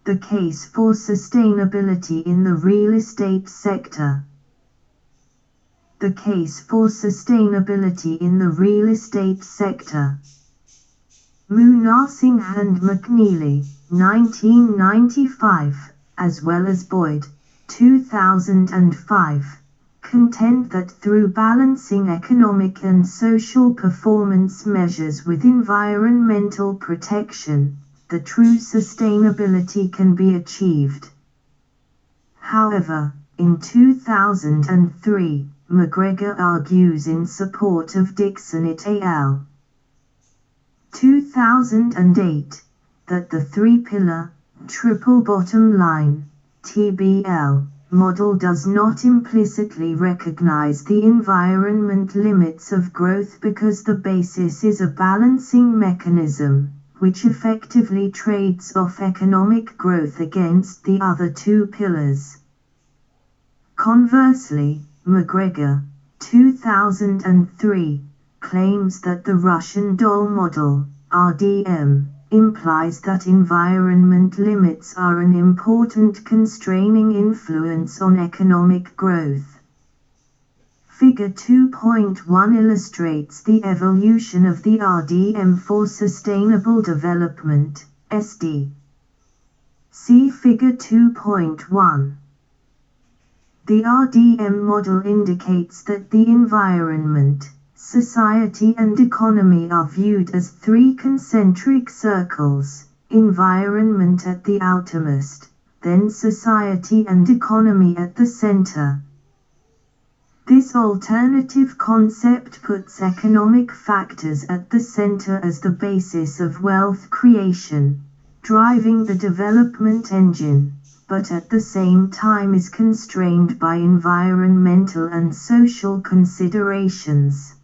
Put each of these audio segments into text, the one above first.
The case for sustainability in the real estate sector. The case for sustainability in the real estate sector. Munasingh and McNeely, 1995, as well as Boyd, 2005, contend that through balancing economic and social performance measures with environmental protection, the true sustainability can be achieved. However, in 2003, McGregor argues in support of Dixon et al. 2008, that the three-pillar, triple bottom line, TBL, model does not implicitly recognize the environment limits of growth because the basis is a balancing mechanism, which effectively trades off economic growth against the other two pillars. Conversely, McGregor, 2003, claims that the Russian doll model, RDM, implies that environment limits are an important constraining influence on economic growth. Figure 2.1 illustrates the evolution of the RDM for Sustainable Development, SD. See Figure 2.1. The RDM model indicates that the environment, society and economy are viewed as three concentric circles: environment at the outermost, then society and economy at the center. This alternative concept puts economic factors at the center as the basis of wealth creation, driving the development engine, but at the same time is constrained by environmental and social considerations.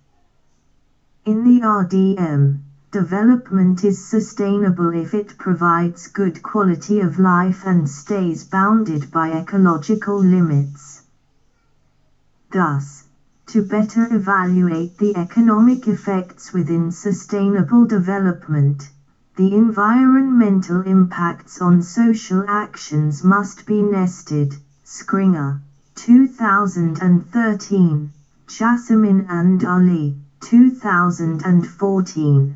In the RDM, development is sustainable if it provides good quality of life and stays bounded by ecological limits. Thus, to better evaluate the economic effects within sustainable development, the environmental impacts on social actions must be nested. Scringer, 2013, Jasmine and Ali, 2014.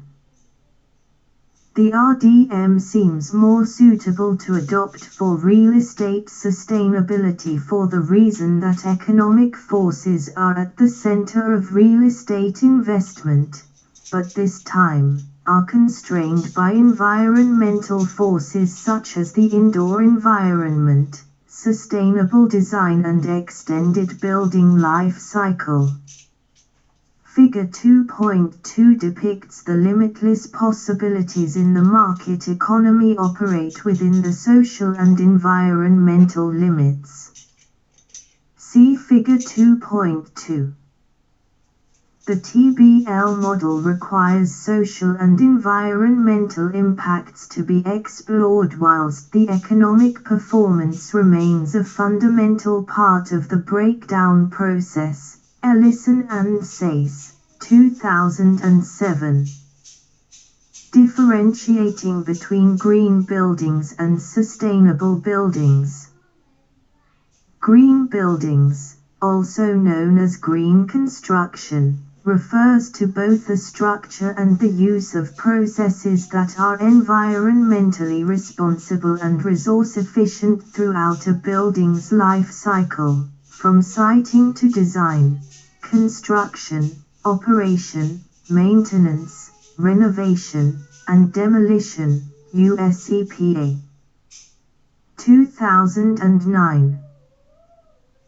The RDM seems more suitable to adopt for real estate sustainability for the reason that economic forces are at the center of real estate investment, but this time, are constrained by environmental forces such as the indoor environment, sustainable design and extended building life cycle. Figure 2.2 depicts the limitless possibilities in the market economy operate within the social and environmental limits. See Figure 2.2. The TBL model requires social and environmental impacts to be explored whilst the economic performance remains a fundamental part of the breakdown process. Ellison and Sayce, 2007. Differentiating between green buildings and sustainable buildings. Green buildings, also known as green construction, refers to both the structure and the use of processes that are environmentally responsible and resource efficient throughout a building's life cycle, from siting to design, construction, operation, maintenance, renovation, and demolition. US EPA. 2009.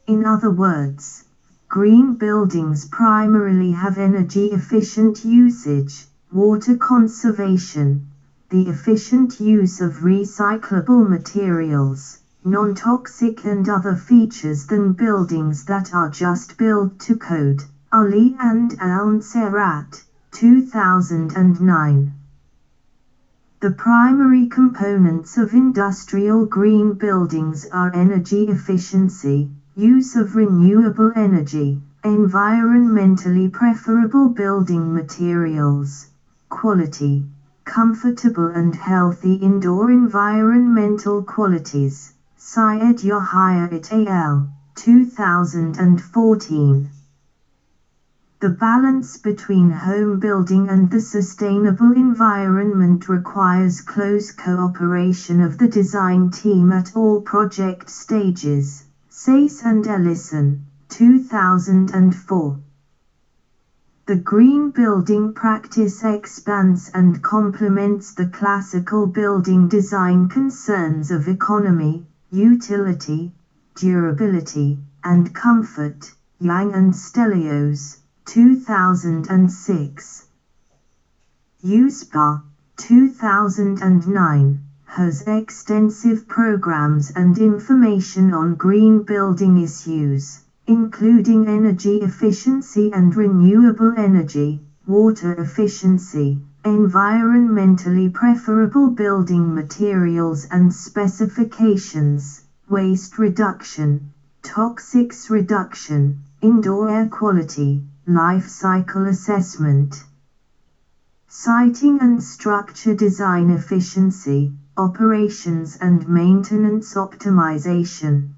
In other words, green buildings primarily have energy-efficient usage, water conservation, the efficient use of recyclable materials, non-toxic and other features than buildings that are just built to code. Ali and Al-Serrat, 2009. The primary components of industrial green buildings are energy efficiency, use of renewable energy, environmentally preferable building materials, quality, comfortable and healthy indoor environmental qualities. Syed Yohaya et al., 2014. The balance between home building and the sustainable environment requires close cooperation of the design team at all project stages. Sayce and Ellison, 2004. The green building practice expands and complements the classical building design concerns of economy, utility, durability, and comfort. Yang and Stelios, 2006. USPA, 2009, has extensive programs and information on green building issues, including energy efficiency and renewable energy, water efficiency, environmentally preferable building materials and specifications, waste reduction, toxics reduction, indoor air quality, life cycle assessment, siting and structure design efficiency, operations and maintenance optimization.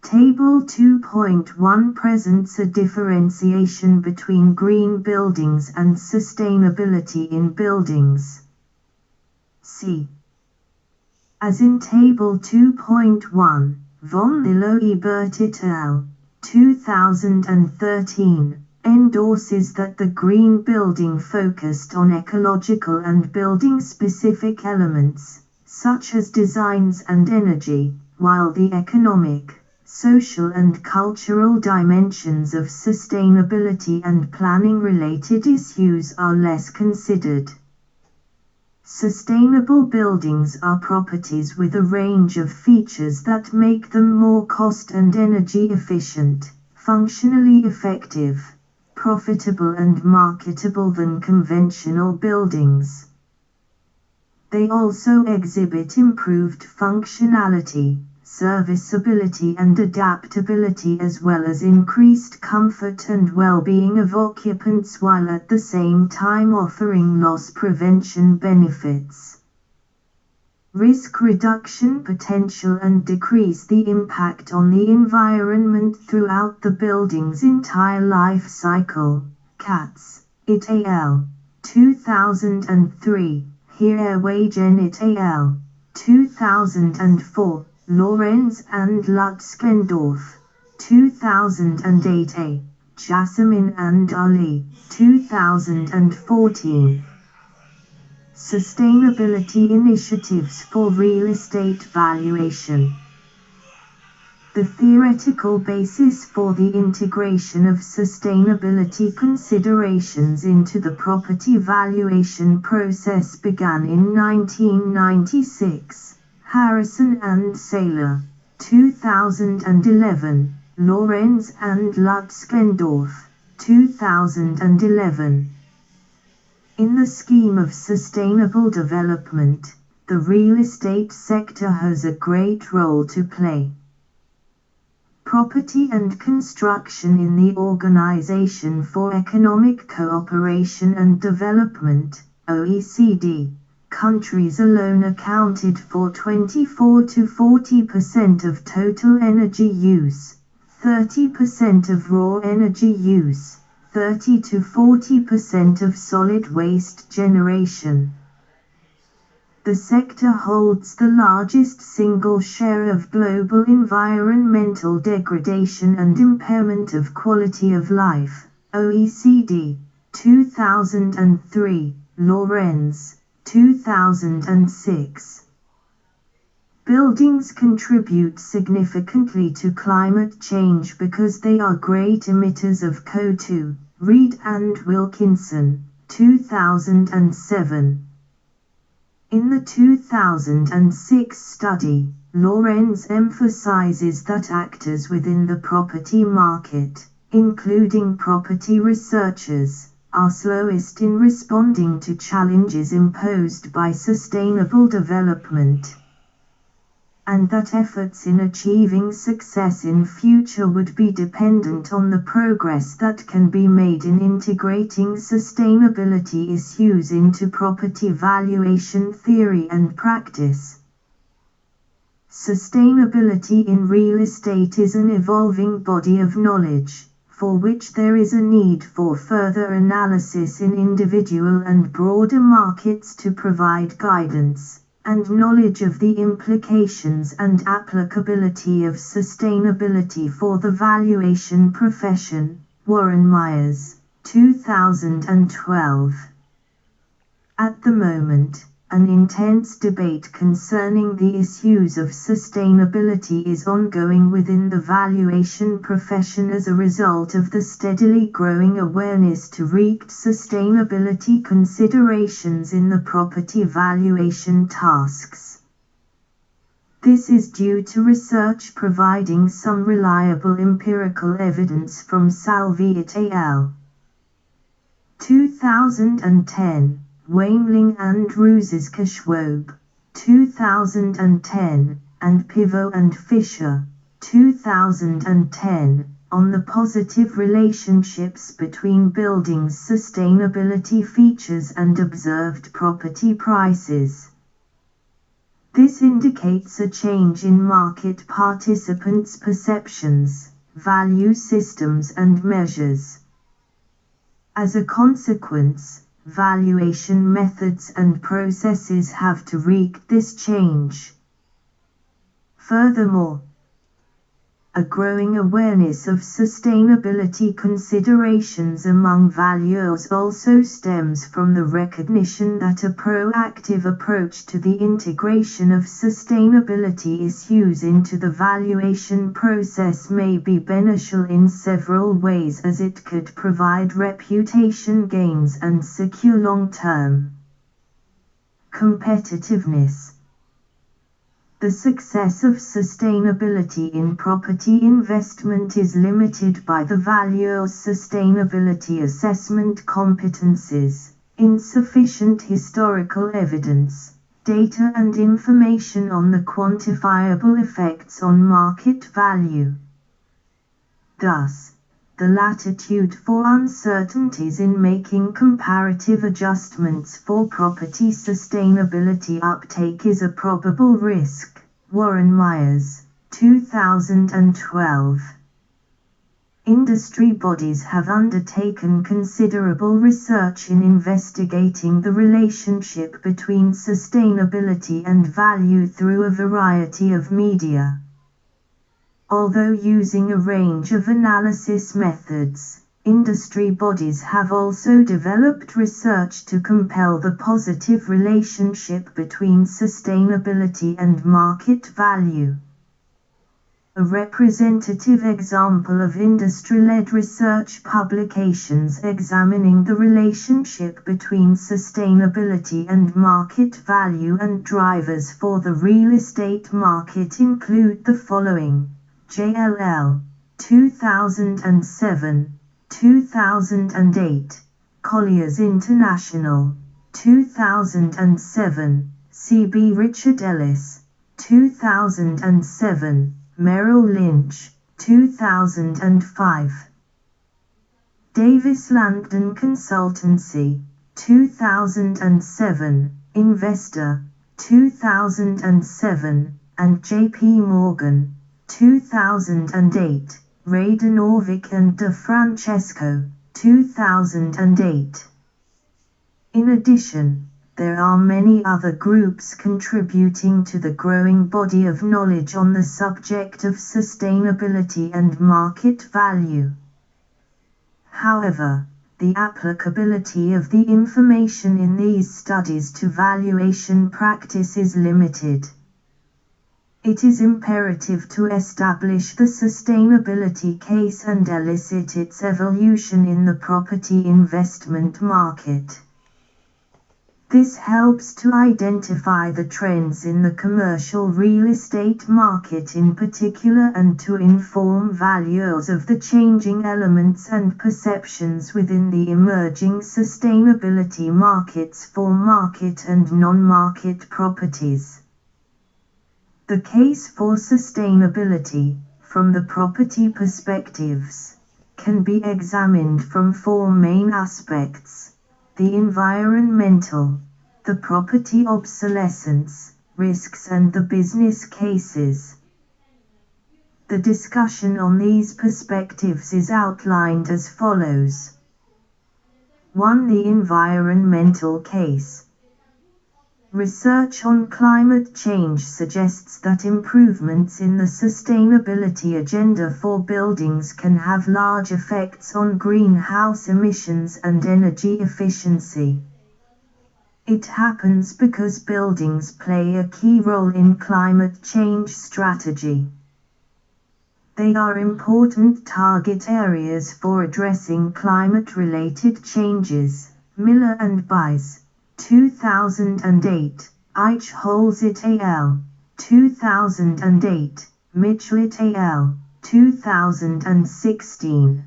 Table 2.1 presents a differentiation between green buildings and sustainability in buildings. C. As in Table 2.1, von Lillo-Ebert et al., 2013, endorses that the green building focused on ecological and building-specific elements, such as designs and energy, while the economic, social and cultural dimensions of sustainability and planning-related issues are less considered. Sustainable buildings are properties with a range of features that make them more cost and energy efficient, functionally effective, profitable and marketable than conventional buildings. They also exhibit improved functionality, serviceability and adaptability as well as increased comfort and well-being of occupants while at the same time offering loss prevention benefits, risk reduction potential and decrease the impact on the environment throughout the building's entire life cycle. Katz, et al., 2003, Heerwagen et al., 2004, Lorenz and Lutzkendorf, 2008 A. Jasmine and Ali, 2014. Sustainability initiatives for real estate valuation. The theoretical basis for the integration of sustainability considerations into the property valuation process began in 1996. Harrison and Saylor, 2011, Lorenz and Lutzkendorf, 2011. In the scheme of sustainable development, the real estate sector has a great role to play. Property and Construction in the Organization for Economic Cooperation and Development, OECD. Countries alone accounted for 24 to 40% of total energy use, 30% of raw energy use, 30 to 40% of solid waste generation. The sector holds the largest single share of global environmental degradation and impairment of quality of life. OECD, 2003, Lorenz, 2006. Buildings contribute significantly to climate change because they are great emitters of CO2, Reed and Wilkinson, 2007. In the 2006 study, Lorenz emphasizes that actors within the property market, including property researchers, are slowest in responding to challenges imposed by sustainable development. and that efforts in achieving success in future would be dependent on the progress that can be made in integrating sustainability issues into property valuation theory and practice. Sustainability in real estate is an evolving body of knowledge, for which there is a need for further analysis in individual and broader markets to provide guidance and knowledge of the implications and applicability of sustainability for the valuation profession. Warren Myers, 2012. At the moment, an intense debate concerning the issues of sustainability is ongoing within the valuation profession as a result of the steadily growing awareness to sustainability considerations in the property valuation tasks. This is due to research providing some reliable empirical evidence from Salviat al. 2010. Wainling and Ruziska Schwab, 2010, and Pivot and Fisher, 2010, on the positive relationships between buildings' sustainability features and observed property prices. This indicates a change in market participants' perceptions, value systems and measures. As a consequence, valuation methods and processes have to wreak this change. Furthermore, a growing awareness of sustainability considerations among valuers also stems from the recognition that a proactive approach to the integration of sustainability issues into the valuation process may be beneficial in several ways, as it could provide reputation gains and secure long-term competitiveness. The success of sustainability in property investment is limited by the valuer's sustainability assessment competencies, insufficient historical evidence, data and information on the quantifiable effects on market value. Thus, the latitude for uncertainties in making comparative adjustments for property sustainability uptake is a probable risk. Warren Myers, 2012. Industry bodies have undertaken considerable research in investigating the relationship between sustainability and value through a variety of media. Although using a range of analysis methods, industry bodies have also developed research to compel the positive relationship between sustainability and market value. A representative example of industry-led research publications examining the relationship between sustainability and market value and drivers for the real estate market include the following: JLL, 2007, 2008, Colliers International, 2007, C.B. Richard Ellis, 2007, Merrill Lynch, 2005. Davis Langdon Consultancy, 2007, Investor, 2007, and J.P. Morgan, 2008, Radanovic and De Francesco, 2008. In addition, there are many other groups contributing to the growing body of knowledge on the subject of sustainability and market value. However, the applicability of the information in these studies to valuation practice is limited. It is imperative to establish the sustainability case and elicit its evolution in the property investment market. This helps to identify the trends in the commercial real estate market in particular and to inform valuers of the changing elements and perceptions within the emerging sustainability markets for market and non-market properties. The case for sustainability, from the property perspectives, can be examined from four main aspects: the environmental, the property obsolescence, risks, and the business cases. The discussion on these perspectives is outlined as follows. 1. The environmental case. Research on climate change suggests that improvements in the sustainability agenda for buildings can have large effects on greenhouse emissions and energy efficiency. It happens because buildings play a key role in climate change strategy. They are important target areas for addressing climate-related changes. Miller and Bies, 2008, Eichholz et al., 2008, Mitchell et al., 2016.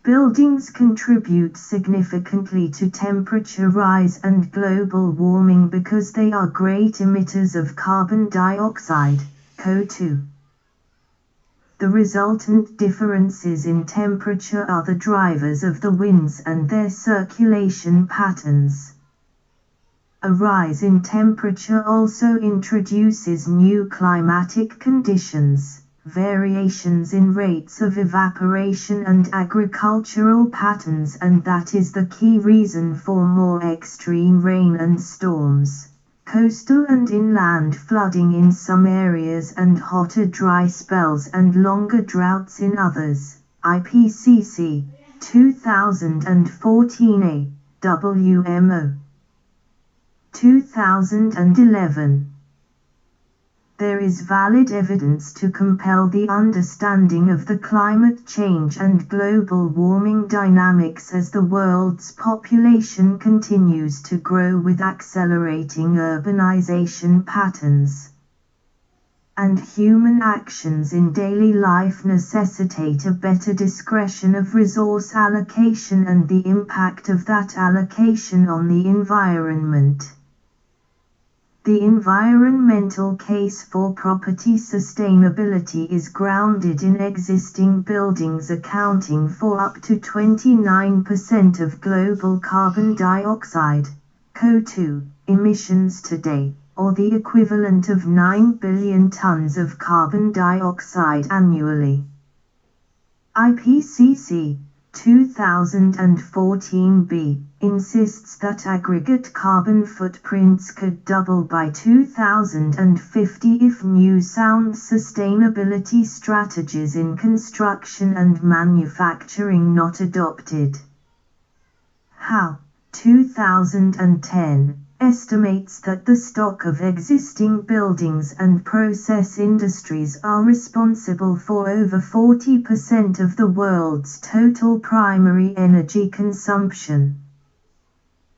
Buildings contribute significantly to temperature rise and global warming because they are great emitters of carbon dioxide, CO2. The resultant differences in temperature are the drivers of the winds and their circulation patterns. A rise in temperature also introduces new climatic conditions, variations in rates of evaporation and agricultural patterns, and that is the key reason for more extreme rain and storms, coastal and inland flooding in some areas, and hotter dry spells and longer droughts in others. IPCC, 2014a, WMO, 2011. There is valid evidence to compel the understanding of the climate change and global warming dynamics as the world's population continues to grow with accelerating urbanization patterns. And human actions in daily life necessitate a better discretion of resource allocation and the impact of that allocation on the environment. The environmental case for property sustainability is grounded in existing buildings accounting for up to 29% of global carbon dioxide, CO2, emissions today, or the equivalent of 9 billion tons of carbon dioxide annually. IPCC, 2014b, insists that aggregate carbon footprints could double by 2050 if new sound sustainability strategies in construction and manufacturing not adopted. How? 2010 estimates that the stock of existing buildings and process industries are responsible for over 40% of the world's total primary energy consumption.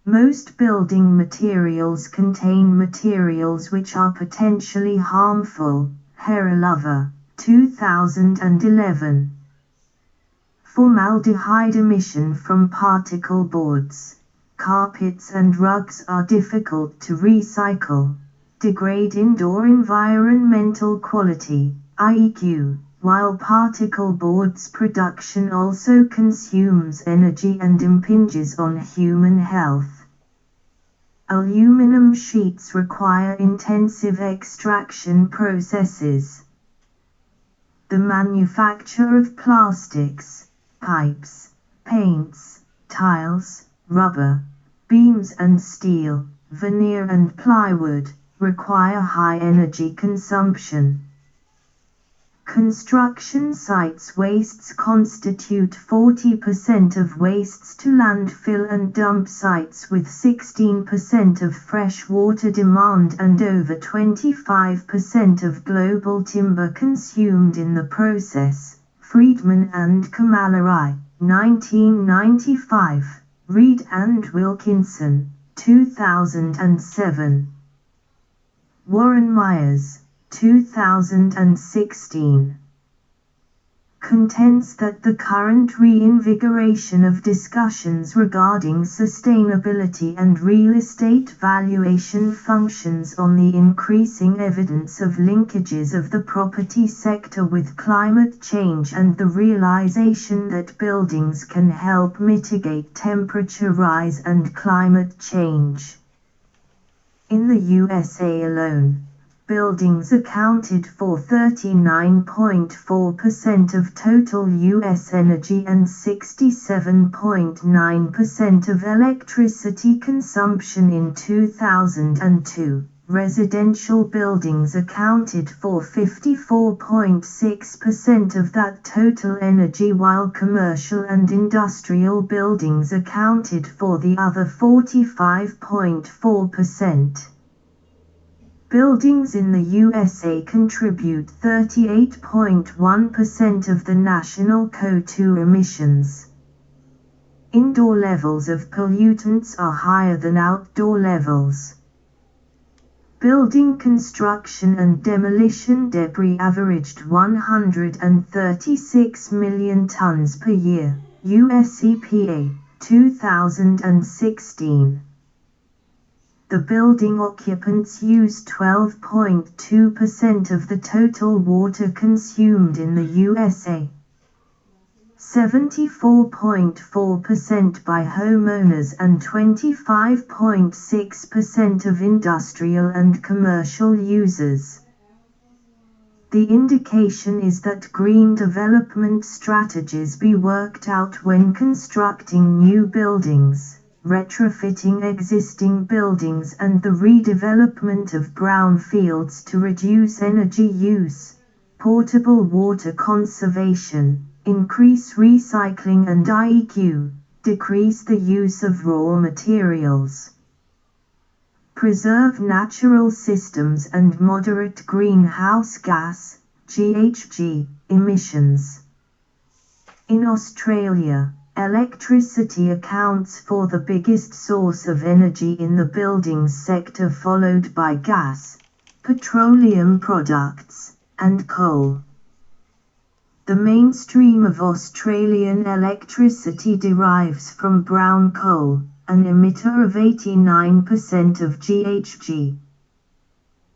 Most building materials contain materials which are potentially harmful. Herrelova, 2011. Formaldehyde emission from particle boards. Carpets and rugs are difficult to recycle, degrade indoor environmental quality, IEQ, while particle boards production also consumes energy and impinges on human health. Aluminum sheets require intensive extraction processes. The manufacture of plastics, pipes, paints, tiles, rubber, beams and steel, veneer and plywood, require high energy consumption. Construction sites wastes constitute 40% of wastes to landfill and dump sites, with 16% of fresh water demand and over 25% of global timber consumed in the process. Friedman and Camilleri, 1995. Reed and Wilkinson, 2007. Warren Myers, 2016. contends that the current reinvigoration of discussions regarding sustainability and real estate valuation functions on the increasing evidence of linkages of the property sector with climate change and the realization that buildings can help mitigate temperature rise and climate change. In the USA alone, buildings accounted for 39.4% of total U.S. energy and 67.9% of electricity consumption in 2002. Residential buildings accounted for 54.6% of that total energy, while commercial and industrial buildings accounted for the other 45.4%. Buildings in the USA contribute 38.1% of the national CO2 emissions. Indoor levels of pollutants are higher than outdoor levels. Building construction and demolition debris averaged 136 million tons per year, US EPA, 2016. The building occupants use 12.2% of the total water consumed in the USA. 74.4% by homeowners and 25.6% of industrial and commercial users. The indication is that green development strategies be worked out when constructing new buildings, retrofitting existing buildings and the redevelopment of brownfields to reduce energy use, portable water conservation, increase recycling and IEQ, decrease the use of raw materials, preserve natural systems and moderate greenhouse gas, GHG, emissions. In Australia, electricity accounts for the biggest source of energy in the buildings sector, followed by gas, petroleum products, and coal. The mainstream of Australian electricity derives from brown coal, an emitter of 89% of GHG.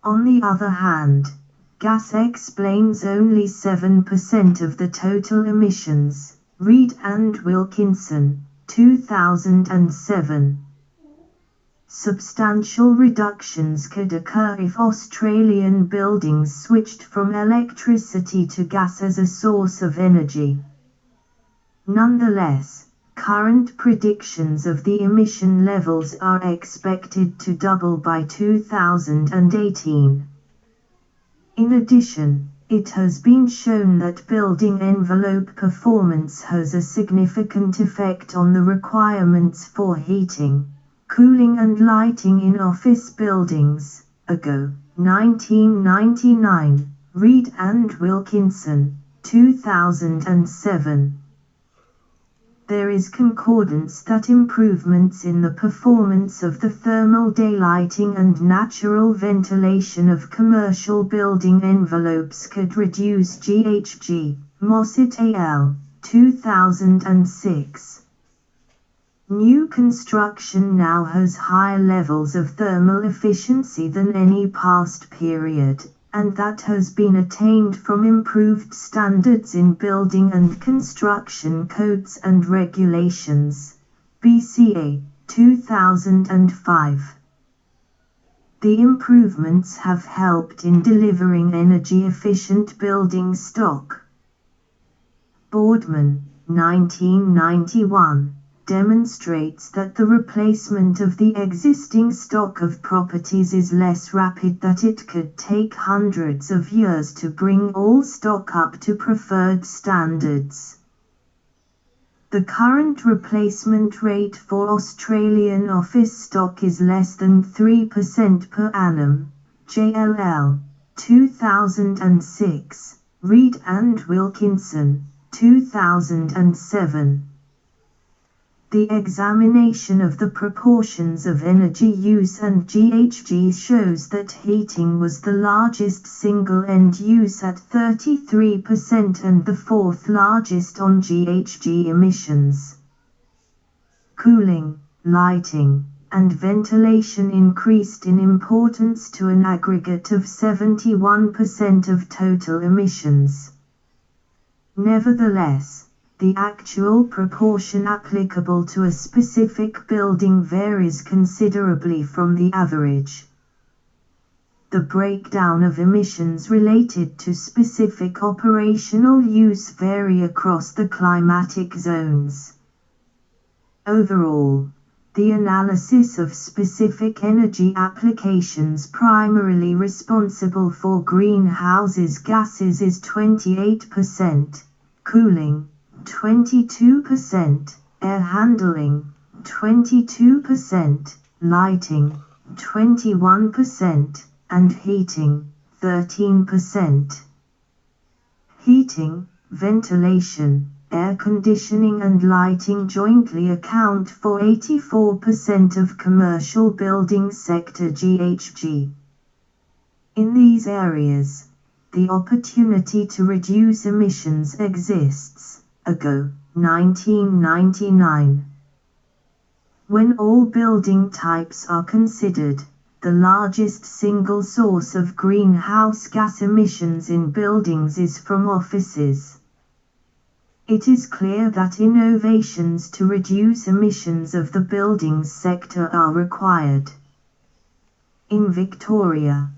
On the other hand, gas explains only 7% of the total emissions. Reed and Wilkinson, 2007. Substantial reductions could occur if Australian buildings switched from electricity to gas as a source of energy. Nonetheless, current predictions of the emission levels are expected to double by 2018. In addition, it has been shown that building envelope performance has a significant effect on the requirements for heating, cooling and lighting in office buildings. Ago, 1999, Reed and Wilkinson, 2007. There is concordance that improvements in the performance of the thermal daylighting and natural ventilation of commercial building envelopes could reduce GHG, Mossett al., 2006. New construction now has higher levels of thermal efficiency than any past period, and that has been attained from improved standards in building and construction codes and regulations, BCA, 2005. The improvements have helped in delivering energy-efficient building stock. Boardman, 1991. Demonstrates that the replacement of the existing stock of properties is less rapid, that it could take hundreds of years to bring all stock up to preferred standards. The current replacement rate for Australian office stock is less than 3% per annum, JLL, 2006, Reed and Wilkinson, 2007. The examination of the proportions of energy use and GHG shows that heating was the largest single end use at 33% and the fourth largest on GHG emissions. Cooling, lighting, and ventilation increased in importance to an aggregate of 71% of total emissions. Nevertheless, the actual proportion applicable to a specific building varies considerably from the average. The breakdown of emissions related to specific operational use vary across the climatic zones. Overall, the analysis of specific energy applications primarily responsible for greenhouse gases is 28%, cooling, 22%, air handling, 22%, lighting, 21%, and heating, 13%. Heating, ventilation, air conditioning and lighting jointly account for 84% of commercial building sector GHG. In these areas, the opportunity to reduce emissions exists. Ago, 1999. When all building types are considered, the largest single source of greenhouse gas emissions in buildings is from offices. It is clear that innovations to reduce emissions of the buildings sector are required. In Victoria,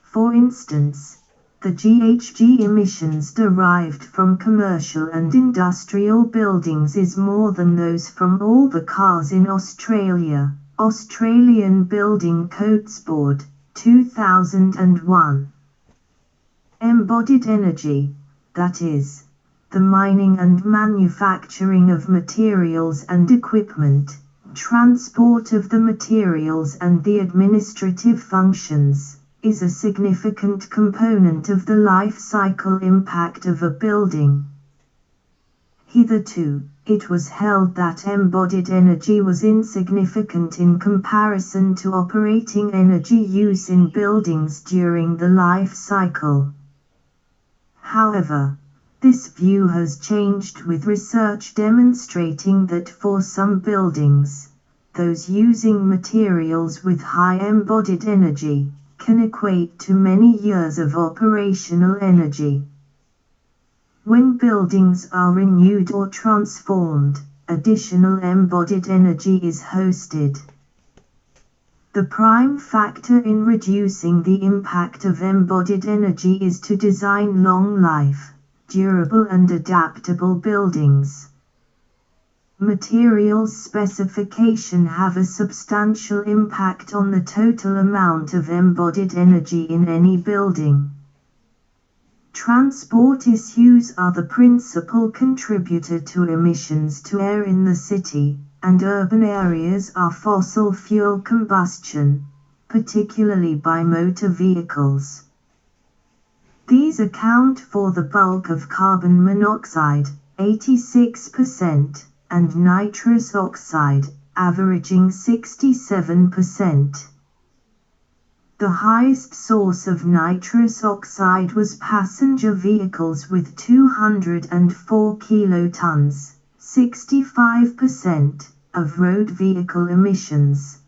for instance, the GHG emissions derived from commercial and industrial buildings is more than those from all the cars in Australia. Australian Building Codes Board, 2001. Embodied energy, that is, the mining and manufacturing of materials and equipment, transport of the materials and the administrative functions, is a significant component of the life cycle impact of a building. Hitherto, it was held that embodied energy was insignificant in comparison to operating energy use in buildings during the life cycle. However, this view has changed with research demonstrating that for some buildings, those using materials with high embodied energy can equate to many years of operational energy. When buildings are renewed or transformed, additional embodied energy is hosted. The prime factor in reducing the impact of embodied energy is to design long-life, durable and adaptable buildings. Materials specification have a substantial impact on the total amount of embodied energy in any building. Transport issues are the principal contributor to emissions to air in the city, and urban areas are fossil fuel combustion, particularly by motor vehicles. These account for the bulk of carbon monoxide, 86%, and nitrous oxide, averaging 67%. The highest source of nitrous oxide was passenger vehicles with 204 kilotons, 65%, of road vehicle emissions.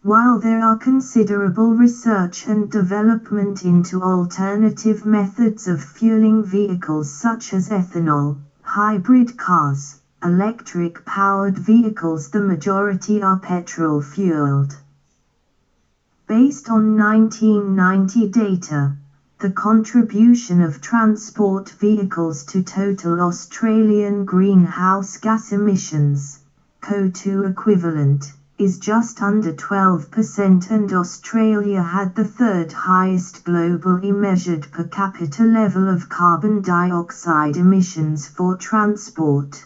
While there are considerable research and development into alternative methods of fueling vehicles such as ethanol, hybrid cars, electric-powered vehicles, the majority are petrol-fueled. Based on 1990 data, the contribution of transport vehicles to total Australian greenhouse gas emissions, CO2 equivalent, is just under 12%, and Australia had the third highest globally measured per capita level of carbon dioxide emissions for transport.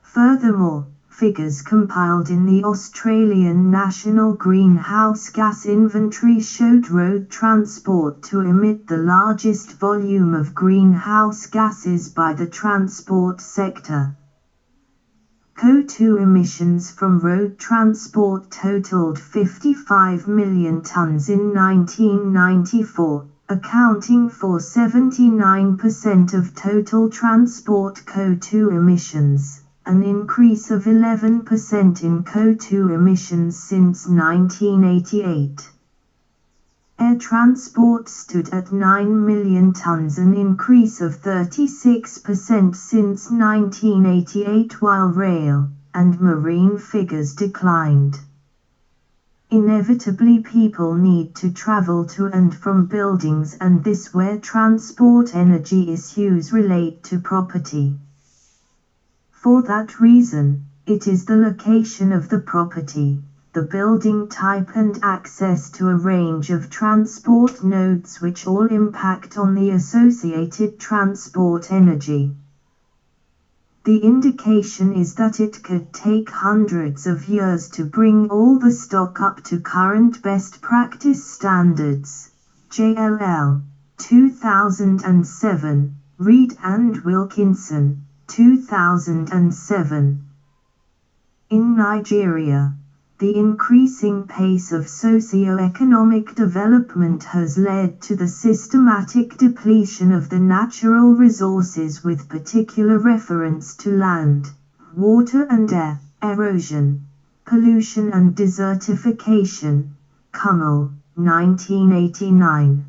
Furthermore, figures compiled in the Australian National Greenhouse Gas Inventory showed road transport to emit the largest volume of greenhouse gases by the transport sector. CO2 emissions from road transport totaled 55 million tons in 1994, accounting for 79% of total transport CO2 emissions, an increase of 11% in CO2 emissions since 1988. Air transport stood at 9 million tons, an increase of 36% since 1988, while rail and marine figures declined. Inevitably, people need to travel to and from buildings, and this where transport energy issues relate to property. For that reason, it is the location of the property, the building type and access to a range of transport nodes which all impact on the associated transport energy. The indication is that it could take hundreds of years to bring all the stock up to current best practice standards. JLL, 2007, Reed and Wilkinson, 2007. In Nigeria, the increasing pace of socio-economic development has led to the systematic depletion of the natural resources, with particular reference to land, water and air, erosion, pollution and desertification. Kummel, 1989.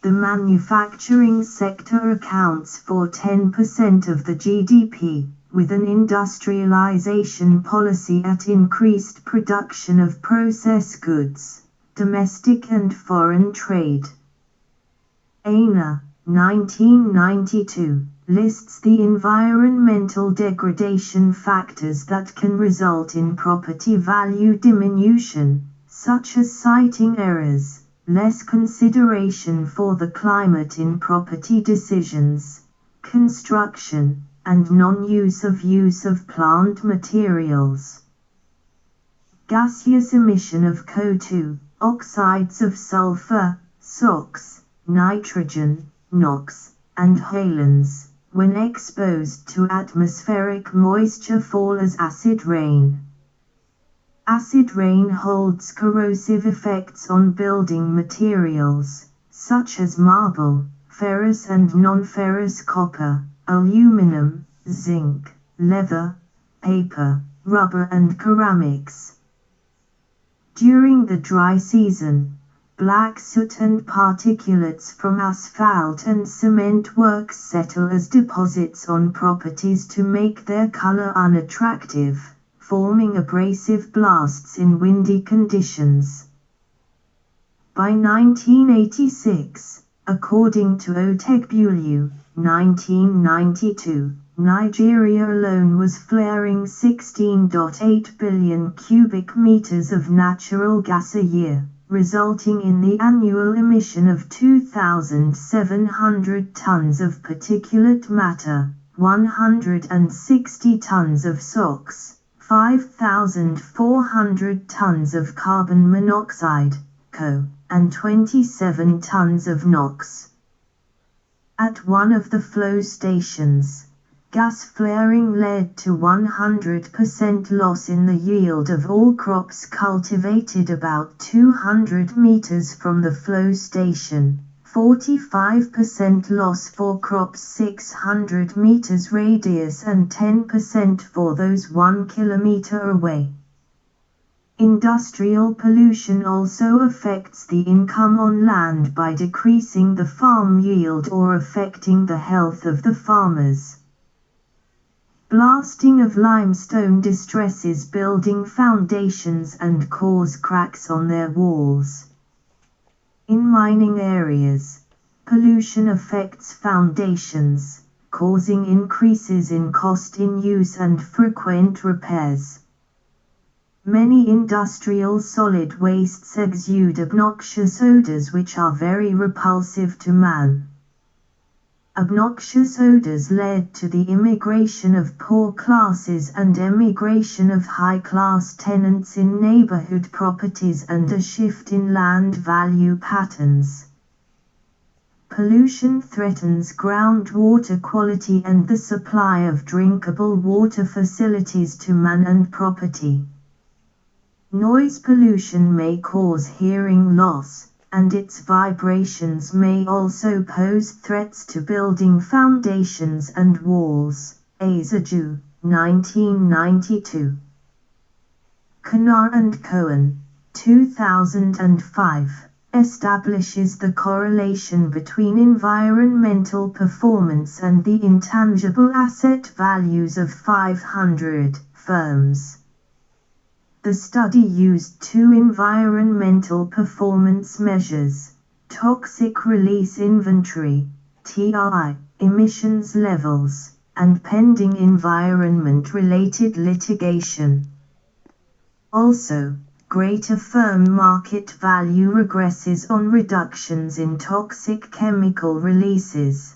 The manufacturing sector accounts for 10% of the GDP. With an industrialization policy at increased production of processed goods, domestic and foreign trade. Aina, 1992, lists the environmental degradation factors that can result in property value diminution, such as siting errors, less consideration for the climate in property decisions, construction, and non-use of plant materials. Gaseous emission of CO2, oxides of sulfur, SOx, nitrogen, NOx, and halogens, when exposed to atmospheric moisture, fall as acid rain. Acid rain holds corrosive effects on building materials, such as marble, ferrous and non-ferrous copper, aluminum, zinc, leather, paper, rubber and ceramics. During the dry season, black soot and particulates from asphalt and cement works settle as deposits on properties to make their color unattractive, forming abrasive blasts in windy conditions. By 1986, according to Otegbulu, 1992, Nigeria alone was flaring 16.8 billion cubic meters of natural gas a year, resulting in the annual emission of 2,700 tons of particulate matter, 160 tons of SOx, 5,400 tons of carbon monoxide, CO, and 27 tons of NOx. At one of the flow stations, gas flaring led to 100% loss in the yield of all crops cultivated about 200 meters from the flow station, 45% loss for crops 600 meters radius and 10% for those 1 kilometer away. Industrial pollution also affects the income on land by decreasing the farm yield or affecting the health of the farmers. Blasting of limestone distresses building foundations and cause cracks on their walls. In mining areas, pollution affects foundations, causing increases in cost in use and frequent repairs. Many industrial solid wastes exude obnoxious odors which are very repulsive to man. Obnoxious odors led to the immigration of poor classes and emigration of high-class tenants in neighborhood properties and a shift in land value patterns. pollution threatens groundwater quality and the supply of drinkable water facilities to man and property. Noise pollution may cause hearing loss, and its vibrations may also pose threats to building foundations and walls. Azaju, 1992. Kanar and Cohen, 2005, establishes the correlation between environmental performance and the intangible asset values of 500 firms. The study used two environmental performance measures: toxic release inventory, TRI, emissions levels, and pending environment-related litigation. Also, greater firm market value regresses on reductions in toxic chemical releases.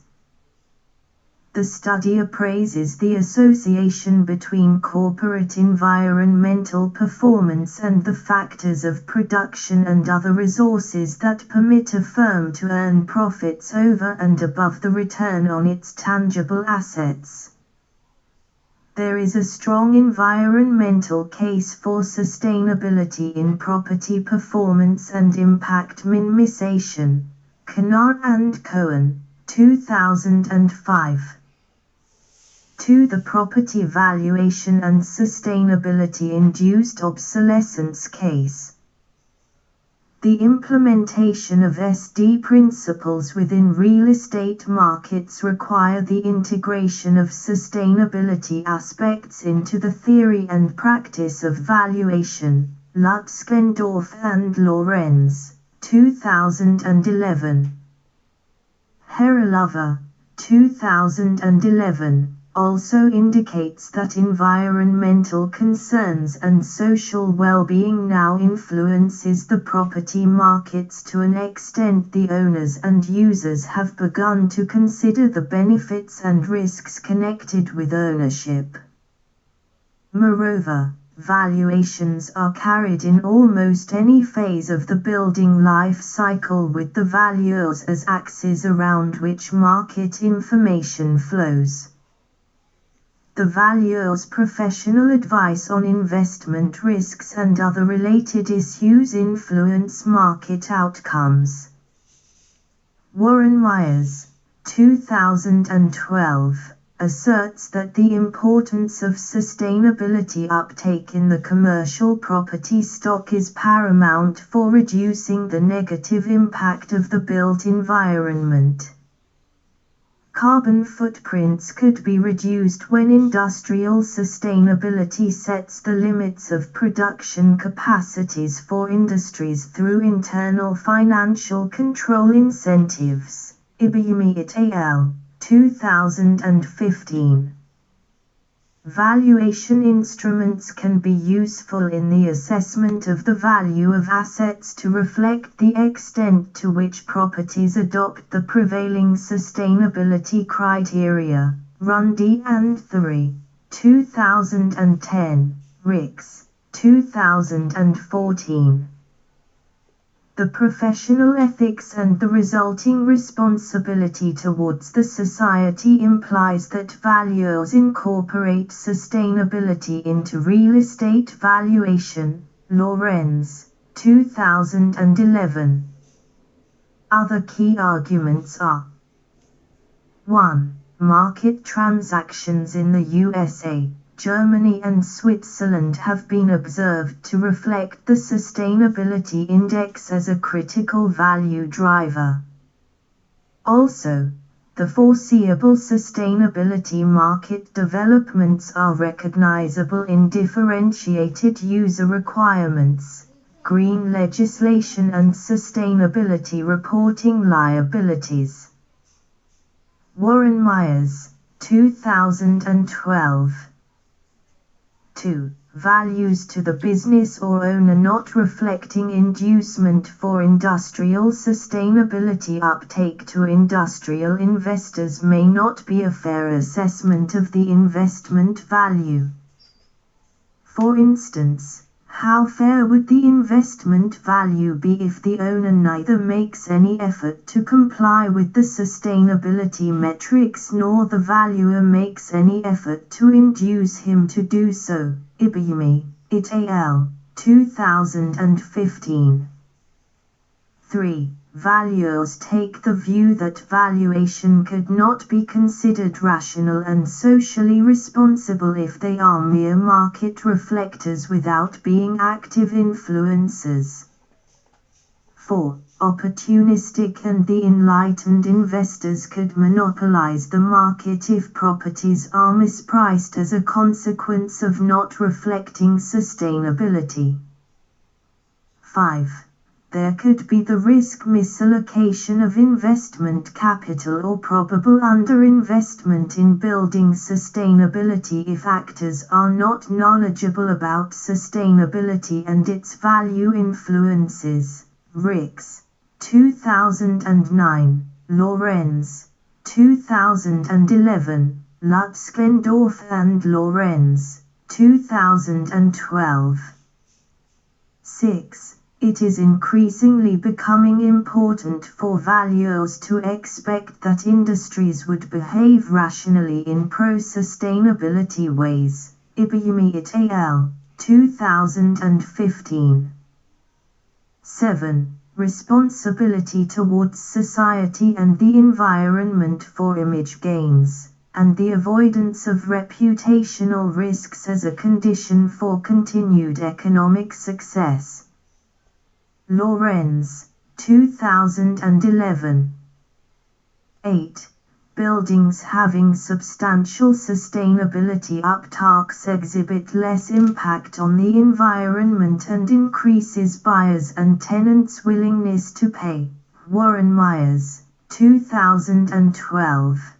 The study appraises the association between corporate environmental performance and the factors of production and other resources that permit a firm to earn profits over and above the return on its tangible assets. There is a strong environmental case for sustainability in property performance and impact minimization. Kanar and Cohen, 2005. 2. The property valuation and sustainability-induced obsolescence case. The implementation of SD principles within real estate markets require the integration of sustainability aspects into the theory and practice of valuation. Lutzkendorf and Lorenz, 2011. Heralova, 2011, also indicates that environmental concerns and social well-being now influences the property markets to an extent the owners and users have begun to consider the benefits and risks connected with ownership. Moreover, valuations are carried in almost any phase of the building life cycle with the valuers as axes around which market information flows. The valuer's professional advice on investment risks and other related issues influence market outcomes. Warren Myers, 2012, asserts that the importance of sustainability uptake in the commercial property stock is paramount for reducing the negative impact of the built environment. Carbon footprints could be reduced when industrial sustainability sets the limits of production capacities for industries through internal financial control incentives. Ibiyumi et al., 2015. Valuation instruments can be useful in the assessment of the value of assets to reflect the extent to which properties adopt the prevailing sustainability criteria. Runde and 3, 2010, Ricks, 2014. The professional ethics and the resulting responsibility towards the society implies that valuers incorporate sustainability into real estate valuation. Lorenz, 2011. Other key arguments are: 1. Market transactions in the USA, Germany and Switzerland have been observed to reflect the sustainability index as a critical value driver. Also, the foreseeable sustainability market developments are recognizable in differentiated user requirements, green legislation and sustainability reporting liabilities. Warren Myers, 2012. 2. Values to the business or owner not reflecting inducement for industrial sustainability uptake to industrial investors may not be a fair assessment of the investment value. For instance, How fair would the investment value be if the owner neither makes any effort to comply with the sustainability metrics nor the valuer makes any effort to induce him to do so? Ibumi, et al., 2015. 3. Valuers take the view that valuation could not be considered rational and socially responsible if they are mere market reflectors without being active influencers. 4. Opportunistic and the enlightened investors could monopolize the market if properties are mispriced as a consequence of not reflecting sustainability. 5. There could be the risk misallocation of investment capital or probable underinvestment in building sustainability if actors are not knowledgeable about sustainability and its value influences. Ricks, 2009, Lorenz, 2011, Lutz-Glendorf and Lorenz, 2012. 6. It is increasingly becoming important for valuers to expect that industries would behave rationally in pro-sustainability ways. Ibumi et al., 2015. 7. Responsibility towards society and the environment for image gains, and the avoidance of reputational risks as a condition for continued economic success. Lorenz, 2011. 8. Buildings having substantial sustainability uptakes exhibit less impact on the environment and increases buyers' and tenants' willingness to pay. Warren Myers, 2012.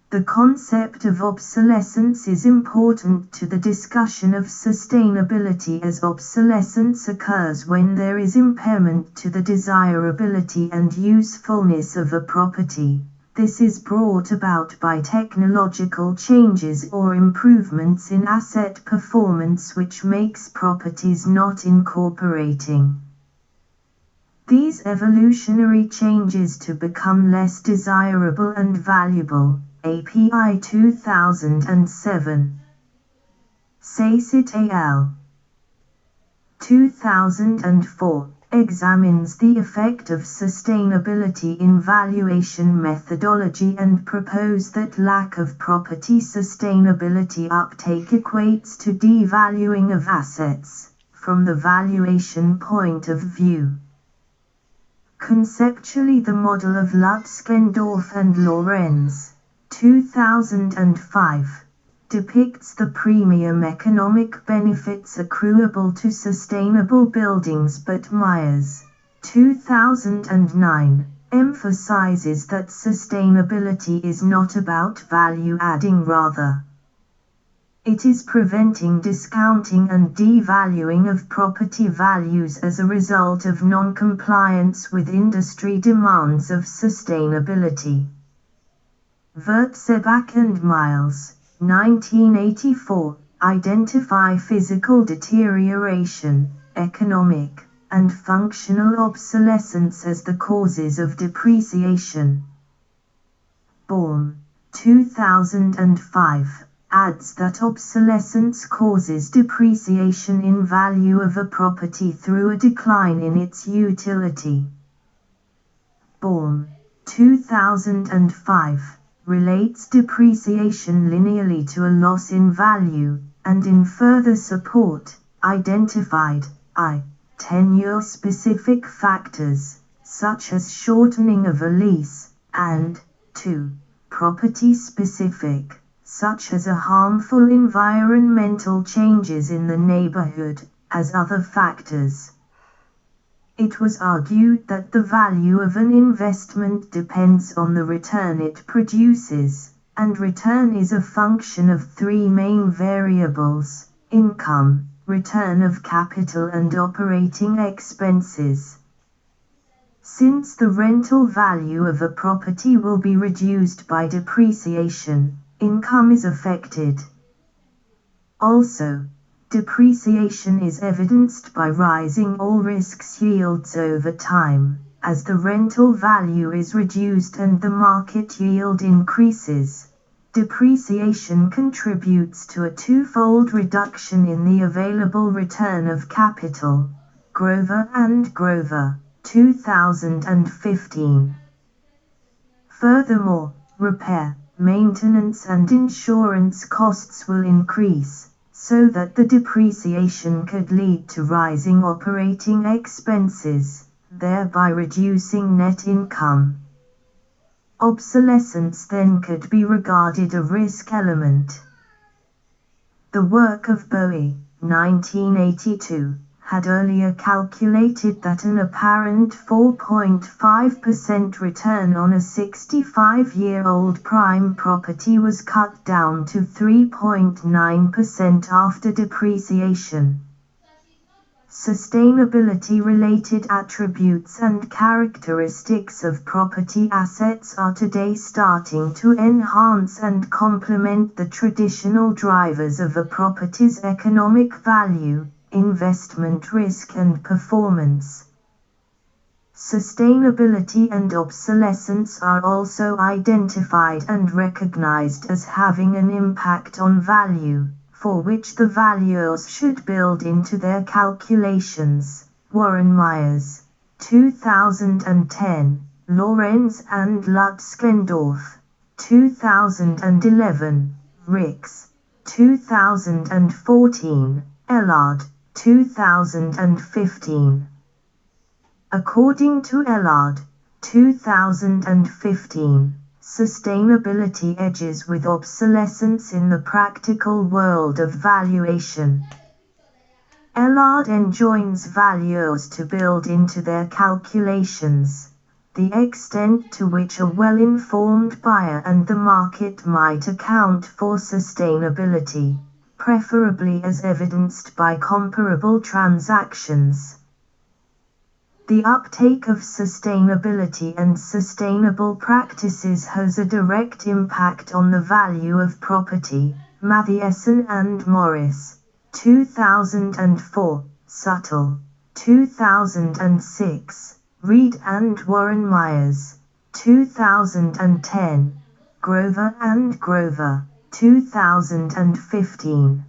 The concept of obsolescence is important to the discussion of sustainability, as obsolescence occurs when there is impairment to the desirability and usefulness of a property. This is brought about by technological changes or improvements in asset performance which makes properties not incorporating these evolutionary changes to become less desirable and valuable. API 2007. Saysit al. 2004, examines the effect of sustainability in valuation methodology and propose that lack of property sustainability uptake equates to devaluing of assets, from the valuation point of view. Conceptually, the model of Lutz-Glendorf and Lorenz, 2005, depicts the premium economic benefits accruable to sustainable buildings, but Myers, 2009, emphasizes that sustainability is not about value adding, rather it is preventing discounting and devaluing of property values as a result of non-compliance with industry demands of sustainability. Wurtzebach and Miles, 1984, identify physical deterioration, economic, and functional obsolescence as the causes of depreciation. Baum, 2005, adds that obsolescence causes depreciation in value of a property through a decline in its utility. Baum, 2005, relates depreciation linearly to a loss in value, and in further support, identified tenure-specific factors, such as shortening of a lease, and 2. Property-specific, such as harmful environmental changes in the neighborhood, as other factors. It was argued that the value of an investment depends on the return it produces, and return is a function of three main variables: income, return of capital, and operating expenses. Since the rental value of a property will be reduced by depreciation, income is affected. Also, Depreciation is evidenced by rising all risks yields over time, as the rental value is reduced and the market yield increases. Depreciation contributes to a twofold reduction in the available return of capital. Grover and Grover, 2015. Furthermore, repair, maintenance and insurance costs will increase, so that the depreciation could lead to rising operating expenses, thereby reducing net income. Obsolescence then could be regarded a risk element. The work of Bowie, 1982, had earlier calculated that an apparent 4.5% return on a 65-year-old prime property was cut down to 3.9% after depreciation. Sustainability-related attributes and characteristics of property assets are today starting to enhance and complement the traditional drivers of a property's economic value, investment risk and performance. Sustainability and obsolescence are also identified and recognized as having an impact on value, for which the valuers should build into their calculations. Warren Myers, 2010, Lorenz and Lutskendorf, 2011, Ricks, 2014, Ellard, 2015. According to Ellard, 2015, sustainability edges with obsolescence in the practical world of valuation. Ellard enjoins valuers to build into their calculations the extent to which a well-informed buyer and the market might account for sustainability, preferably as evidenced by comparable transactions. The uptake of sustainability and sustainable practices has a direct impact on the value of property. Mathieson and Morris, 2004, Suttle, 2006, Reed and Warren Myers, 2010, Grover and Grover, 2015.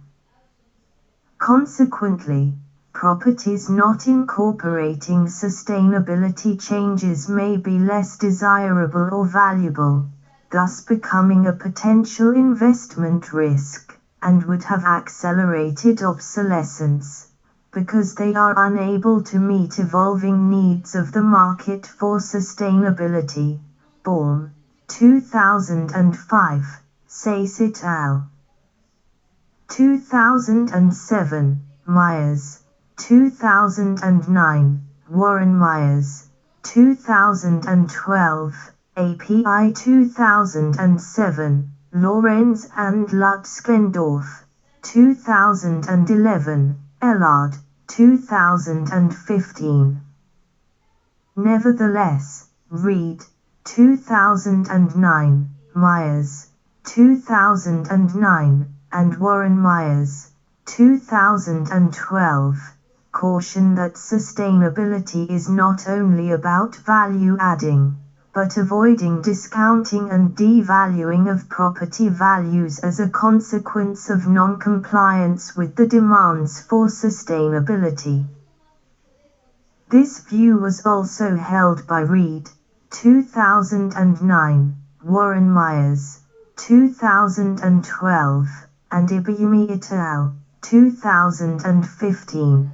Consequently, properties not incorporating sustainability changes may be less desirable or valuable, thus becoming a potential investment risk, and would have accelerated obsolescence, because they are unable to meet evolving needs of the market for sustainability. Baum, 2005, Sayce et al. 2007, Myers, 2009, Warren Myers, 2012, API 2007, Lorenz and Lutskendorf, 2011, Ellard, 2015. Nevertheless, Reed, 2009, Myers, 2009, and Warren Myers, 2012, caution that sustainability is not only about value adding, but avoiding discounting and devaluing of property values as a consequence of non-compliance with the demands for sustainability. This view was also held by Reed, 2009, Warren Myers, 2012, and Ibuyimi et al., 2015.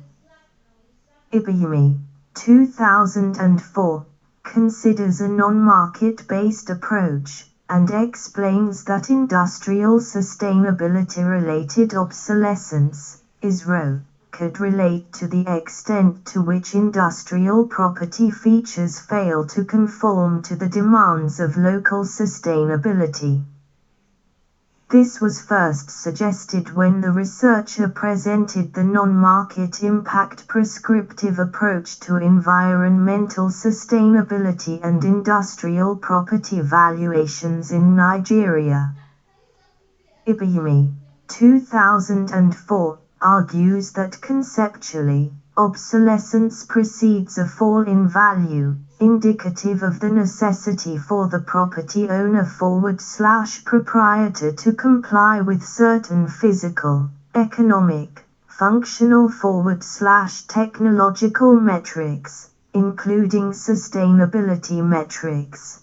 Ibuyimi, 2004, considers a non-market-based approach, and explains that industrial sustainability-related obsolescence, ISRO, could relate to the extent to which industrial property features fail to conform to the demands of local sustainability. This was first suggested when the researcher presented the non-market impact prescriptive approach to environmental sustainability and industrial property valuations in Nigeria. Ibuyimi, 2004, argues that conceptually, obsolescence precedes a fall in value, indicative of the necessity for the property owner/proprietor to comply with certain physical, economic, functional/technological metrics, including sustainability metrics.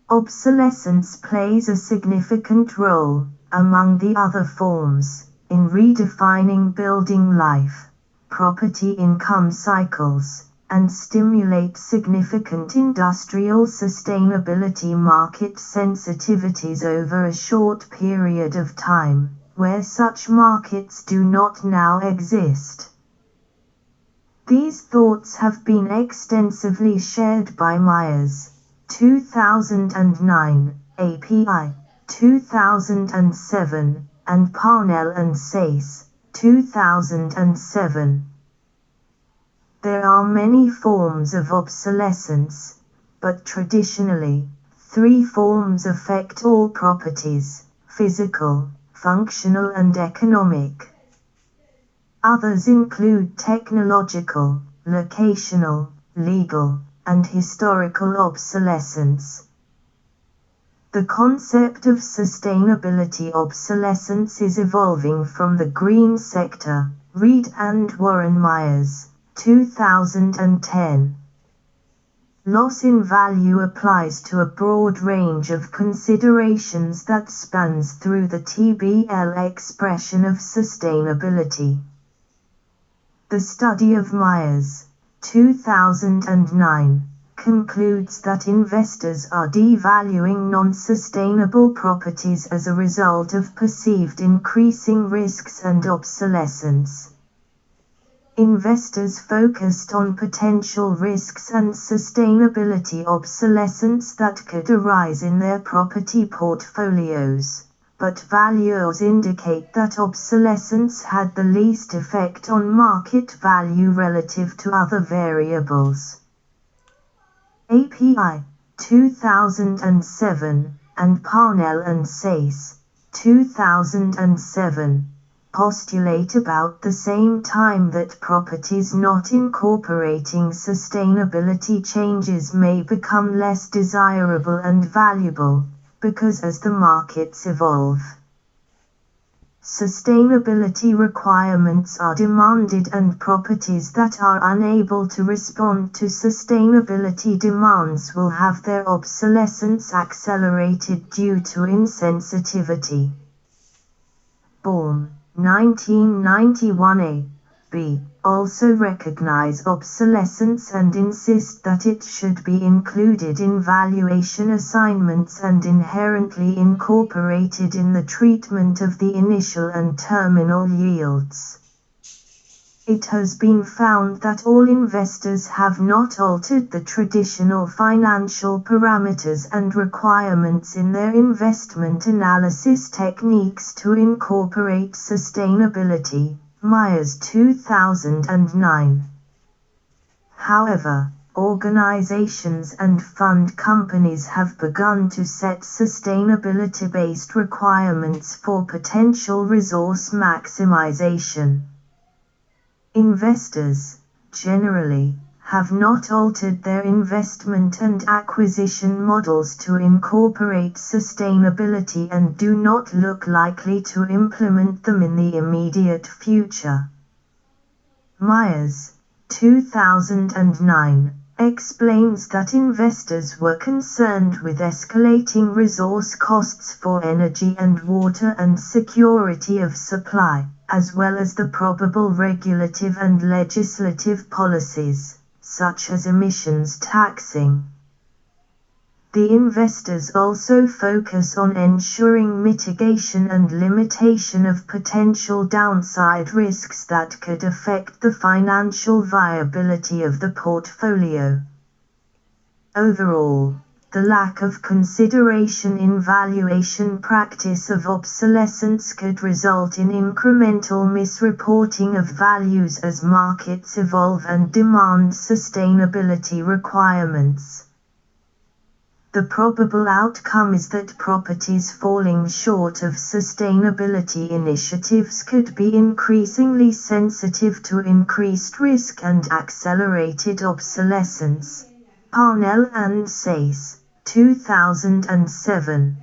Obsolescence plays a significant role, among the other forms, in redefining building life, property income cycles, and stimulate significant industrial sustainability market sensitivities over a short period of time, where such markets do not now exist. These thoughts have been extensively shared by Myers, 2009, API, 2007, and Parnell and Sayce, 2007. There are many forms of obsolescence, but traditionally, three forms affect all properties: physical, functional and economic. Others include technological, locational, legal, and historical obsolescence. The concept of sustainability obsolescence is evolving from the green sector. Reed and Warren Myers, 2010. Loss in value applies to a broad range of considerations that spans through the TBL expression of sustainability. The study of Myers, 2009, concludes that investors are devaluing non-sustainable properties as a result of perceived increasing risks and obsolescence. Investors focused on potential risks and sustainability obsolescence that could arise in their property portfolios, but valuers indicate that obsolescence had the least effect on market value relative to other variables. API, 2007, and Parnell and Sayce, 2007, postulate about the same time that properties not incorporating sustainability changes may become less desirable and valuable, because as the markets evolve, sustainability requirements are demanded and properties that are unable to respond to sustainability demands will have their obsolescence accelerated due to insensitivity. Bourne, 1991a, b. also recognize obsolescence and insist that it should be included in valuation assignments and inherently incorporated in the treatment of the initial and terminal yields. It has been found that all investors have not altered the traditional financial parameters and requirements in their investment analysis techniques to incorporate sustainability. Myers, 2009. However, organizations and fund companies have begun to set sustainability-based requirements for potential resource maximization. Investors, generally, have not altered their investment and acquisition models to incorporate sustainability and do not look likely to implement them in the immediate future. Myers, 2009, explains that investors were concerned with escalating resource costs for energy and water and security of supply, as well as the probable regulative and legislative policies, such as emissions taxing. The investors also focus on ensuring mitigation and limitation of potential downside risks that could affect the financial viability of the portfolio. Overall, the lack of consideration in valuation practice of obsolescence could result in incremental misreporting of values as markets evolve and demand sustainability requirements. The probable outcome is that properties falling short of sustainability initiatives could be increasingly sensitive to increased risk and accelerated obsolescence. Parnell and Sayce, 2007.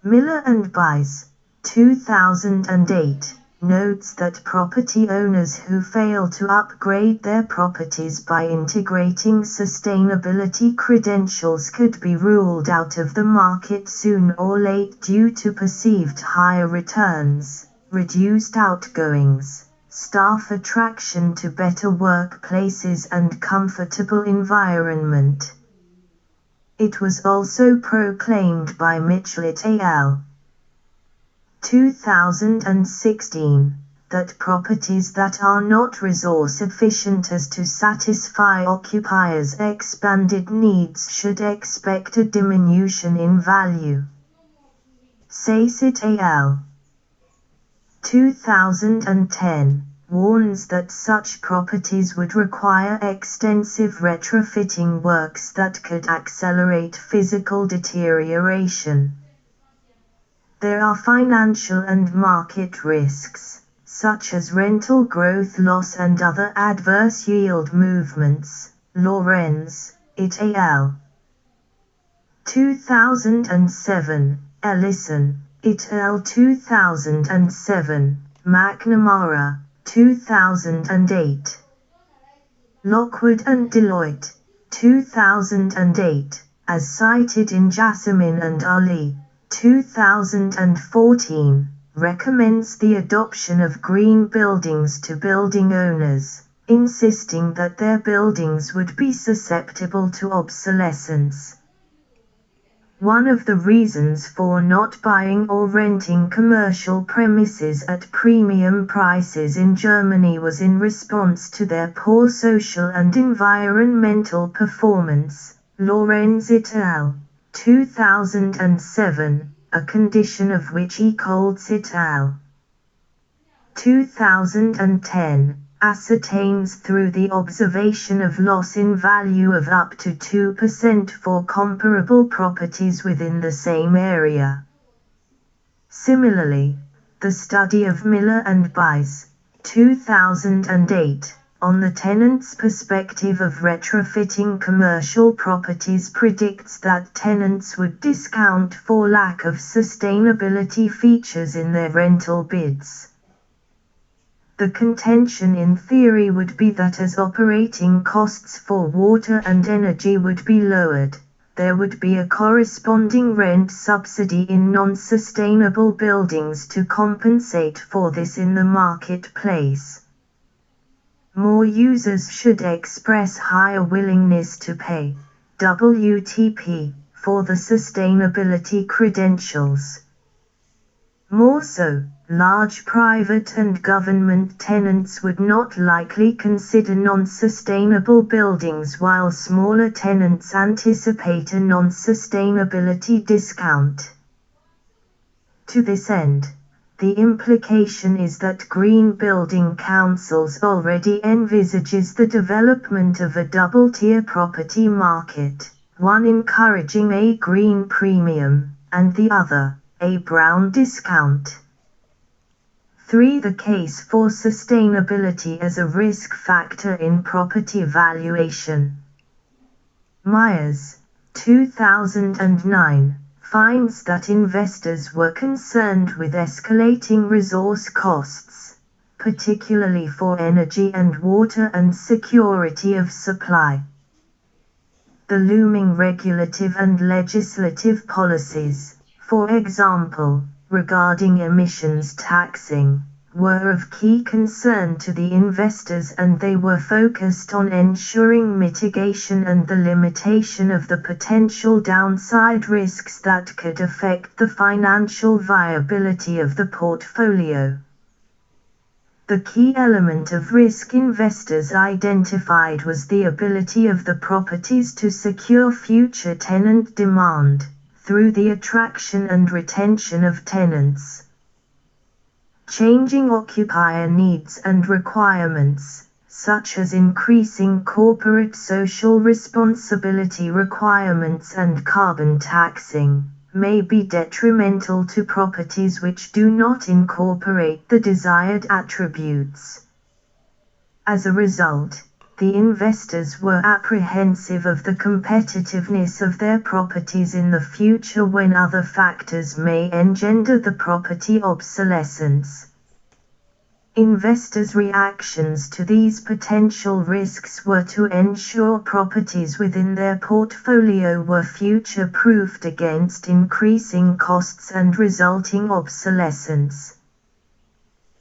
Miller and Bice, 2008, notes that property owners who fail to upgrade their properties by integrating sustainability credentials could be ruled out of the market soon or late due to perceived higher returns, reduced outgoings, staff attraction to better workplaces and comfortable environment. It was also proclaimed by Mitchell et al. 2016, that properties that are not resource efficient as to satisfy occupiers' expanded needs should expect a diminution in value. Sayce et al. 2010, warns that such properties would require extensive retrofitting works that could accelerate physical deterioration. There are financial and market risks, such as rental growth loss and other adverse yield movements. Lorenz, et al. 2007, Ellison, et al. 2007, McNamara, 2008. Lockwood and Deloitte, 2008, as cited in Jasmine and Ali, 2014, recommends the adoption of green buildings to building owners, insisting that their buildings would be susceptible to obsolescence. One of the reasons for not buying or renting commercial premises at premium prices in Germany was in response to their poor social and environmental performance. Lorenz et al. 2007, a condition of which Ecolds et al. 2010, ascertains through the observation of loss in value of up to 2% for comparable properties within the same area. Similarly, the study of Miller and Bice, 2008, on the tenant's perspective of retrofitting commercial properties predicts that tenants would discount for lack of sustainability features in their rental bids. The contention in theory would be that as operating costs for water and energy would be lowered, there would be a corresponding rent subsidy in non-sustainable buildings to compensate for this in the marketplace. More users should express higher willingness to pay, WTP, for the sustainability credentials. More so, large private and government tenants would not likely consider non-sustainable buildings while smaller tenants anticipate a non-sustainability discount. To this end, the implication is that Green Building Councils already envisages the development of a double-tier property market, one encouraging a green premium, and the other, a brown discount. 3. The case for sustainability as a risk factor in property valuation. Myers, 2009, finds that investors were concerned with escalating resource costs, particularly for energy and water and security of supply. The looming regulative and legislative policies, for example, regarding emissions taxing, were of key concern to the investors, and they were focused on ensuring mitigation and the limitation of the potential downside risks that could affect the financial viability of the portfolio. The key element of risk investors identified was the ability of the properties to secure future tenant demand, through the attraction and retention of tenants. Changing occupier needs and requirements, such as increasing corporate social responsibility requirements and carbon taxing, may be detrimental to properties which do not incorporate the desired attributes. As a result, the investors were apprehensive of the competitiveness of their properties in the future when other factors may engender the property obsolescence. Investors' reactions to these potential risks were to ensure properties within their portfolio were future-proofed against increasing costs and resulting obsolescence.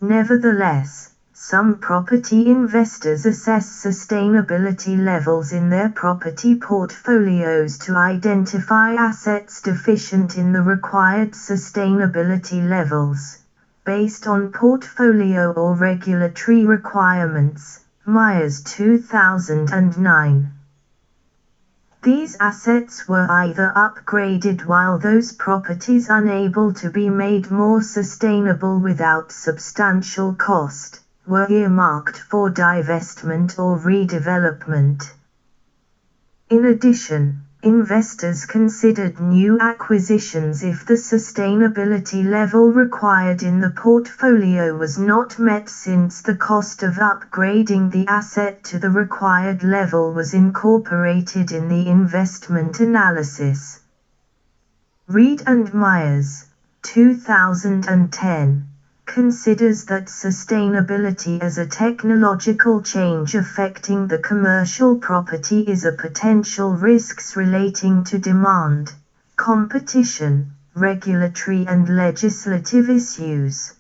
Nevertheless, some property investors assess sustainability levels in their property portfolios to identify assets deficient in the required sustainability levels, based on portfolio or regulatory requirements. Myers 2009. These assets were either upgraded while those properties unable to be made more sustainable without substantial cost, were earmarked for divestment or redevelopment. In addition, investors considered new acquisitions if the sustainability level required in the portfolio was not met, since the cost of upgrading the asset to the required level was incorporated in the investment analysis. Reed and Myers, 2010. Considers that sustainability as a technological change affecting the commercial property is a potential risks relating to demand, competition, regulatory and legislative issues.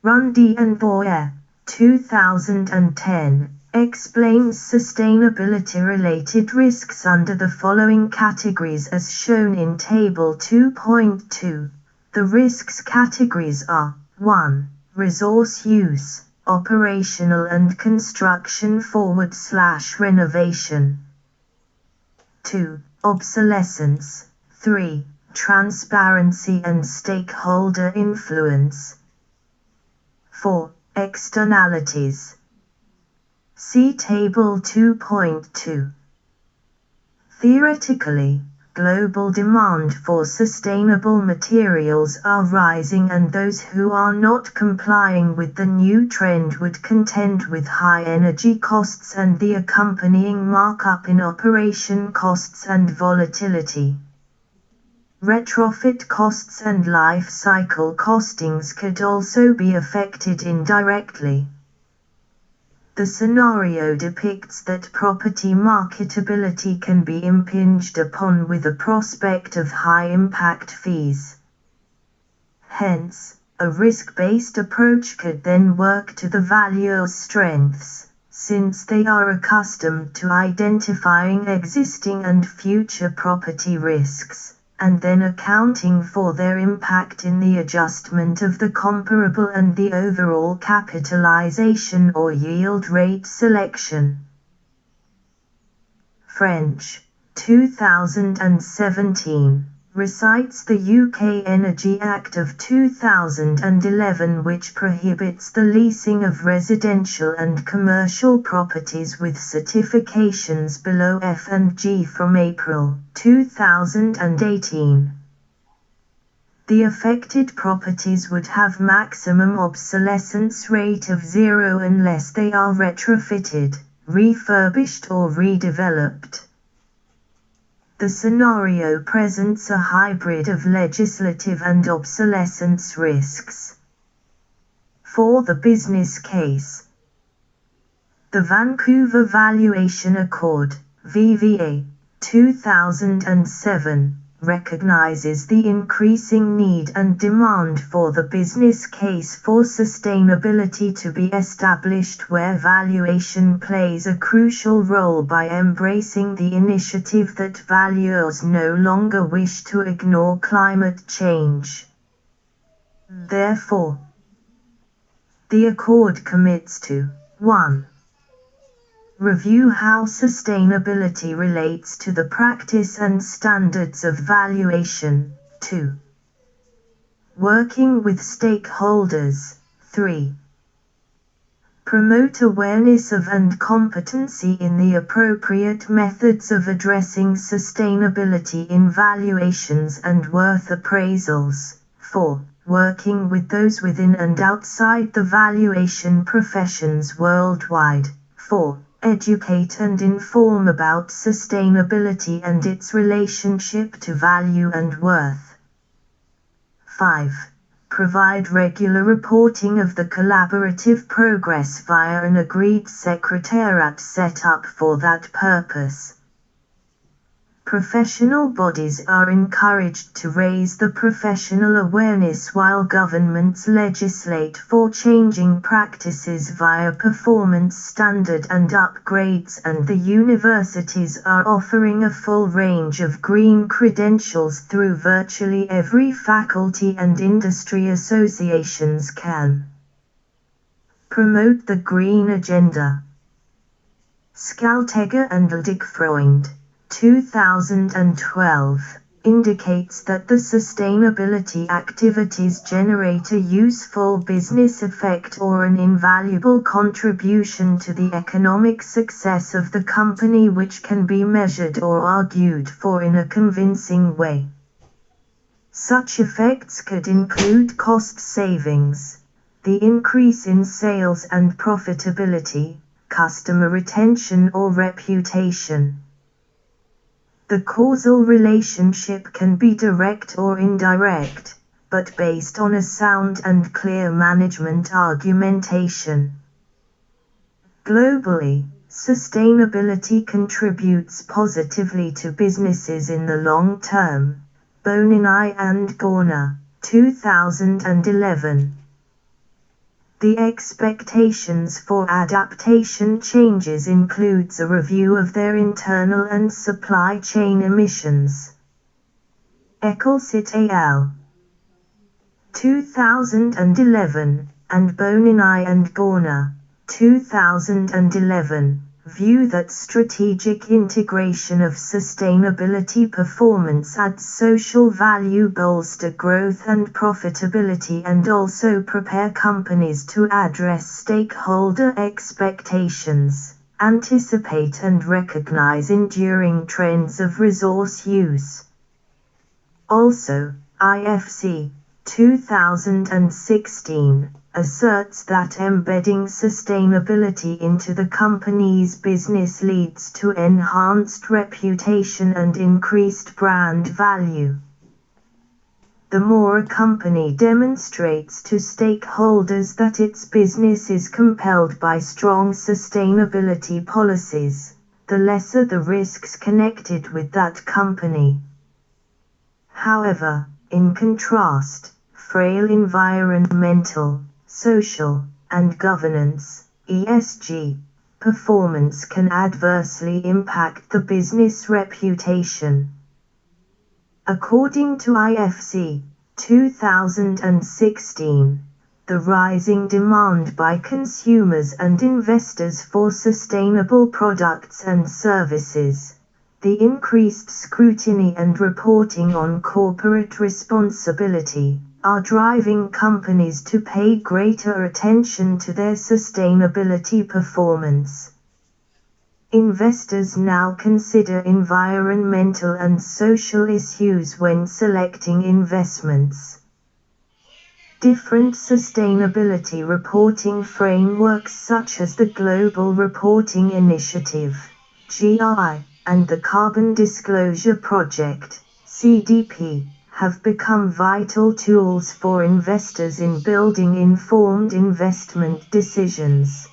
Runde and Boyer, 2010, explains sustainability-related risks under the following categories as shown in Table 2.2. The risks categories are 1. Resource use, operational and construction /renovation. 2. Obsolescence. 3. Transparency and stakeholder influence. 4. Externalities. See Table 2.2. Theoretically, global demand for sustainable materials are rising, and those who are not complying with the new trend would contend with high energy costs and the accompanying markup in operation costs and volatility. Retrofit costs and life cycle costings could also be affected indirectly. The scenario depicts that property marketability can be impinged upon with the prospect of high impact fees. Hence, a risk-based approach could then work to the valuer's strengths, since they are accustomed to identifying existing and future property risks, and then accounting for their impact in the adjustment of the comparable and the overall capitalization or yield rate selection. French, 2017, recites the UK Energy Act of 2011, which prohibits the leasing of residential and commercial properties with certifications below F and G from April 2018. The affected properties would have maximum obsolescence rate of 0 unless they are retrofitted, refurbished or redeveloped. The scenario presents a hybrid of legislative and obsolescence risks. For the business case, the Vancouver Valuation Accord, VVA, 2007, recognizes the increasing need and demand for the business case for sustainability to be established, where valuation plays a crucial role by embracing the initiative that valuers no longer wish to ignore climate change. Therefore, the Accord commits to 1. Review how sustainability relates to the practice and standards of valuation. 2. Working with stakeholders. 3. Promote awareness of and competency in the appropriate methods of addressing sustainability in valuations and worth appraisals. 4. Working with those within and outside the valuation professions worldwide. 4. Educate and inform about sustainability and its relationship to value and worth. 5. Provide regular reporting of the collaborative progress via an agreed secretariat set up for that purpose. Professional bodies are encouraged to raise the professional awareness while governments legislate for changing practices via performance standard and upgrades, and the universities are offering a full range of green credentials through virtually every faculty, and industry associations can promote the green agenda. Skalteger and Freund, 2012, indicates that the sustainability activities generate a useful business effect or an invaluable contribution to the economic success of the company, which can be measured or argued for in a convincing way. Such effects could include cost savings, the increase in sales and profitability, customer retention or reputation. The causal relationship can be direct or indirect, but based on a sound and clear management argumentation. Globally, sustainability contributes positively to businesses in the long term. Bonini and Gorner, 2011. The expectations for adaptation changes includes a review of their internal and supply chain emissions. Ecclesett al. 2011, and Bonini and Gorner, 2011, view that strategic integration of sustainability performance adds social value, bolster growth and profitability, and also prepare companies to address stakeholder expectations, anticipate and recognize enduring trends of resource use. Also, IFC, 2016, asserts that embedding sustainability into the company's business leads to enhanced reputation and increased brand value. The more a company demonstrates to stakeholders that its business is compelled by strong sustainability policies, the lesser the risks connected with that company. However, in contrast, frail environmental, social, and governance (ESG) performance can adversely impact the business reputation. According to IFC, 2016, the rising demand by consumers and investors for sustainable products and services, the increased scrutiny and reporting on corporate responsibility, are driving companies to pay greater attention to their sustainability performance. Investors now consider environmental and social issues when selecting investments. Different sustainability reporting frameworks such as the Global Reporting Initiative, GRI, and the Carbon Disclosure Project, CDP, have become vital tools for investors in building informed investment decisions.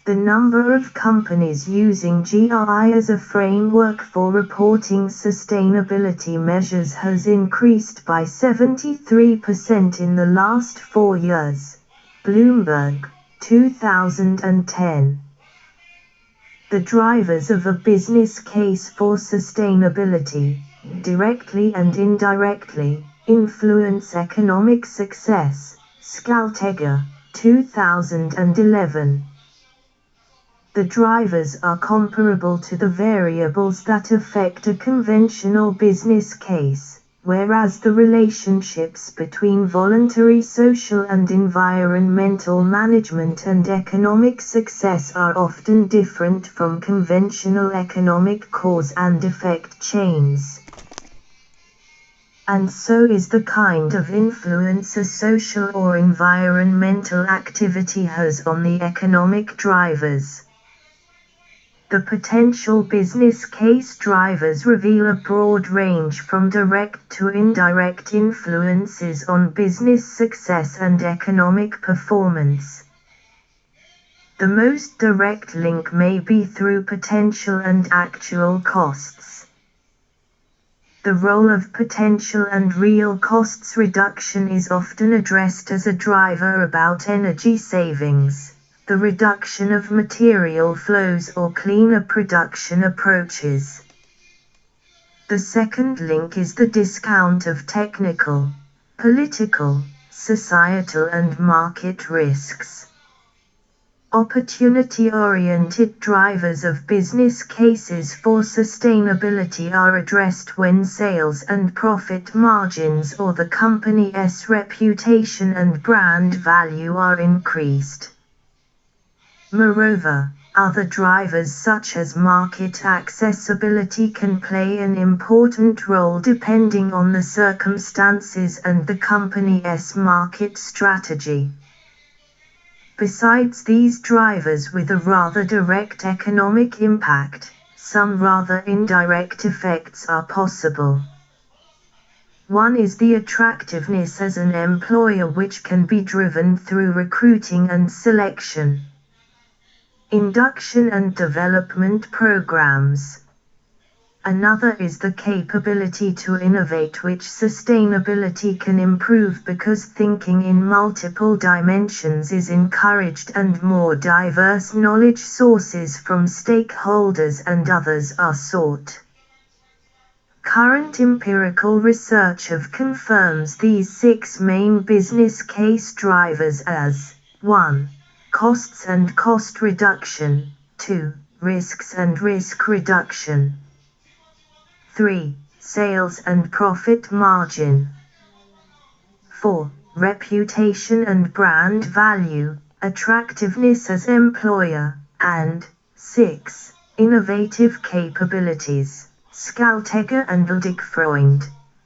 The number of companies using GRI as a framework for reporting sustainability measures has increased by 73% in the last 4 years. Bloomberg, 2010. The drivers of a business case for sustainability, directly and indirectly, influence economic success. Skalteger, 2011. The drivers are comparable to the variables that affect a conventional business case, whereas the relationships between voluntary social and environmental management and economic success are often different from conventional economic cause and effect chains. And so is the kind of influence a social or environmental activity has on the economic drivers. The potential business case drivers reveal a broad range from direct to indirect influences on business success and economic performance. The most direct link may be through potential and actual costs. The role of potential and real costs reduction is often addressed as a driver about energy savings, the reduction of material flows or cleaner production approaches. The second link is the discount of technical, political, societal and market risks. Opportunity-oriented drivers of business cases for sustainability are addressed when sales and profit margins or the company's reputation and brand value are increased. Moreover, other drivers such as market accessibility can play an important role depending on the circumstances and the company's market strategy. Besides these drivers with a rather direct economic impact, some rather indirect effects are possible. One is the attractiveness as an employer, which can be driven through recruiting and selection, induction and development programs. Another is the capability to innovate, which sustainability can improve because thinking in multiple dimensions is encouraged and more diverse knowledge sources from stakeholders and others are sought. Current empirical research confirms these 6 main business case drivers as 1. Costs and cost reduction, 2. Risks and risk reduction, 3. Sales and profit margin, 4. Reputation and brand value, attractiveness as employer, and 6. Innovative capabilities. Skalteger and Ludwig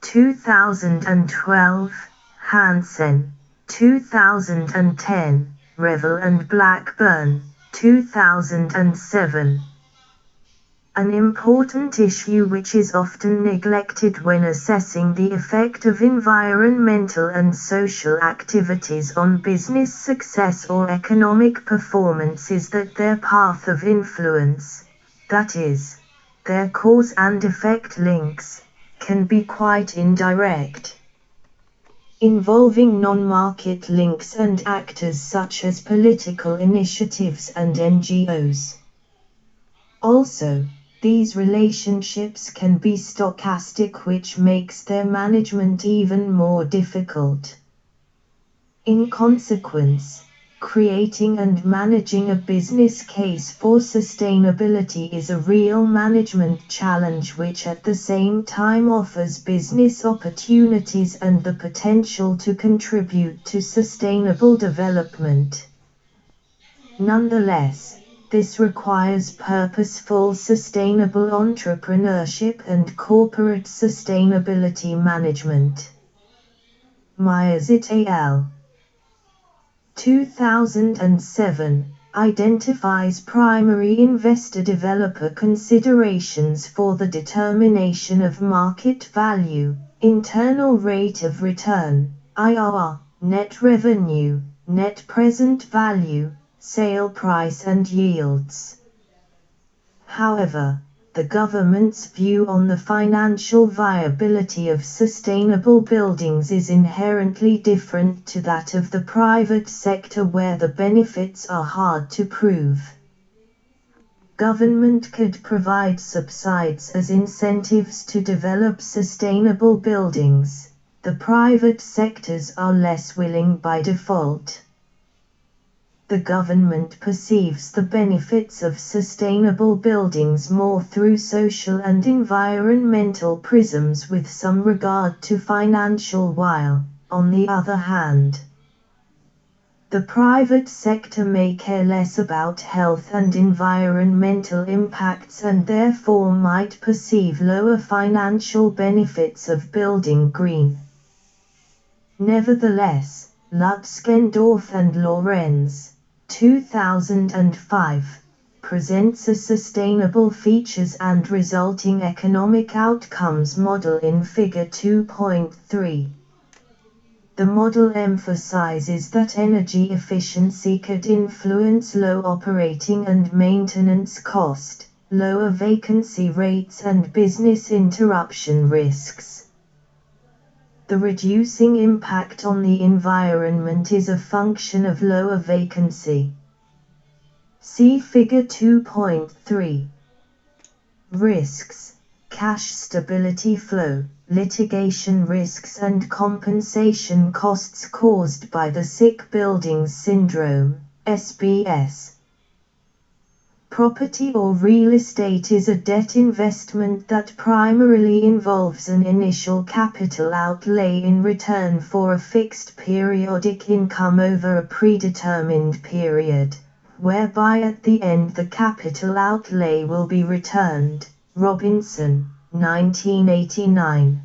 2012, Hansen, 2010. Revel and Blackburn, 2007. An important issue which is often neglected when assessing the effect of environmental and social activities on business success or economic performance is that their path of influence, that is, their cause and effect links, can be quite indirect, involving non-market links and actors such as political initiatives and NGOs. Also, these relationships can be stochastic, which makes their management even more difficult. In consequence, creating and managing a business case for sustainability is a real management challenge which at the same time offers business opportunities and the potential to contribute to sustainable development. Nonetheless, this requires purposeful sustainable entrepreneurship and corporate sustainability management. Myers et al. 2007, identifies primary investor-developer considerations for the determination of market value, internal rate of return, IRR, net revenue, net present value, sale price and yields. However, the government's view on the financial viability of sustainable buildings is inherently different to that of the private sector, where the benefits are hard to prove. Government could provide subsidies as incentives to develop sustainable buildings. The private sectors are less willing by default. The government perceives the benefits of sustainable buildings more through social and environmental prisms with some regard to financial, while, on the other hand, the private sector may care less about health and environmental impacts and therefore might perceive lower financial benefits of building green. Nevertheless, Lutskendorf and Lorenz, 2005, presents a sustainable features and resulting economic outcomes model in Figure 2.3. The model emphasizes that energy efficiency could influence low operating and maintenance cost, lower vacancy rates and business interruption risks. The reducing impact on the environment is a function of lower vacancy. See Figure 2.3. Risks: cash stability flow, litigation risks and compensation costs caused by the sick buildings syndrome, SBS. Property or real estate is a debt investment that primarily involves an initial capital outlay in return for a fixed periodic income over a predetermined period, whereby at the end the capital outlay will be returned. Robinson, 1989.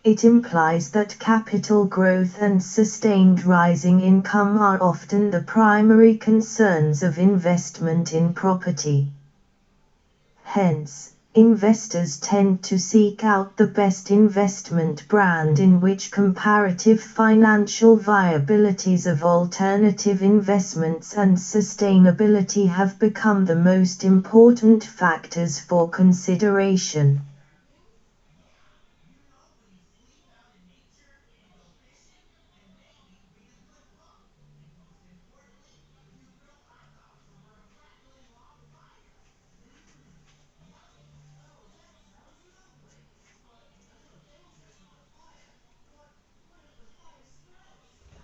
It implies that capital growth and sustained rising income are often the primary concerns of investment in property. Hence, investors tend to seek out the best investment brand in which comparative financial viabilities of alternative investments and sustainability have become the most important factors for consideration.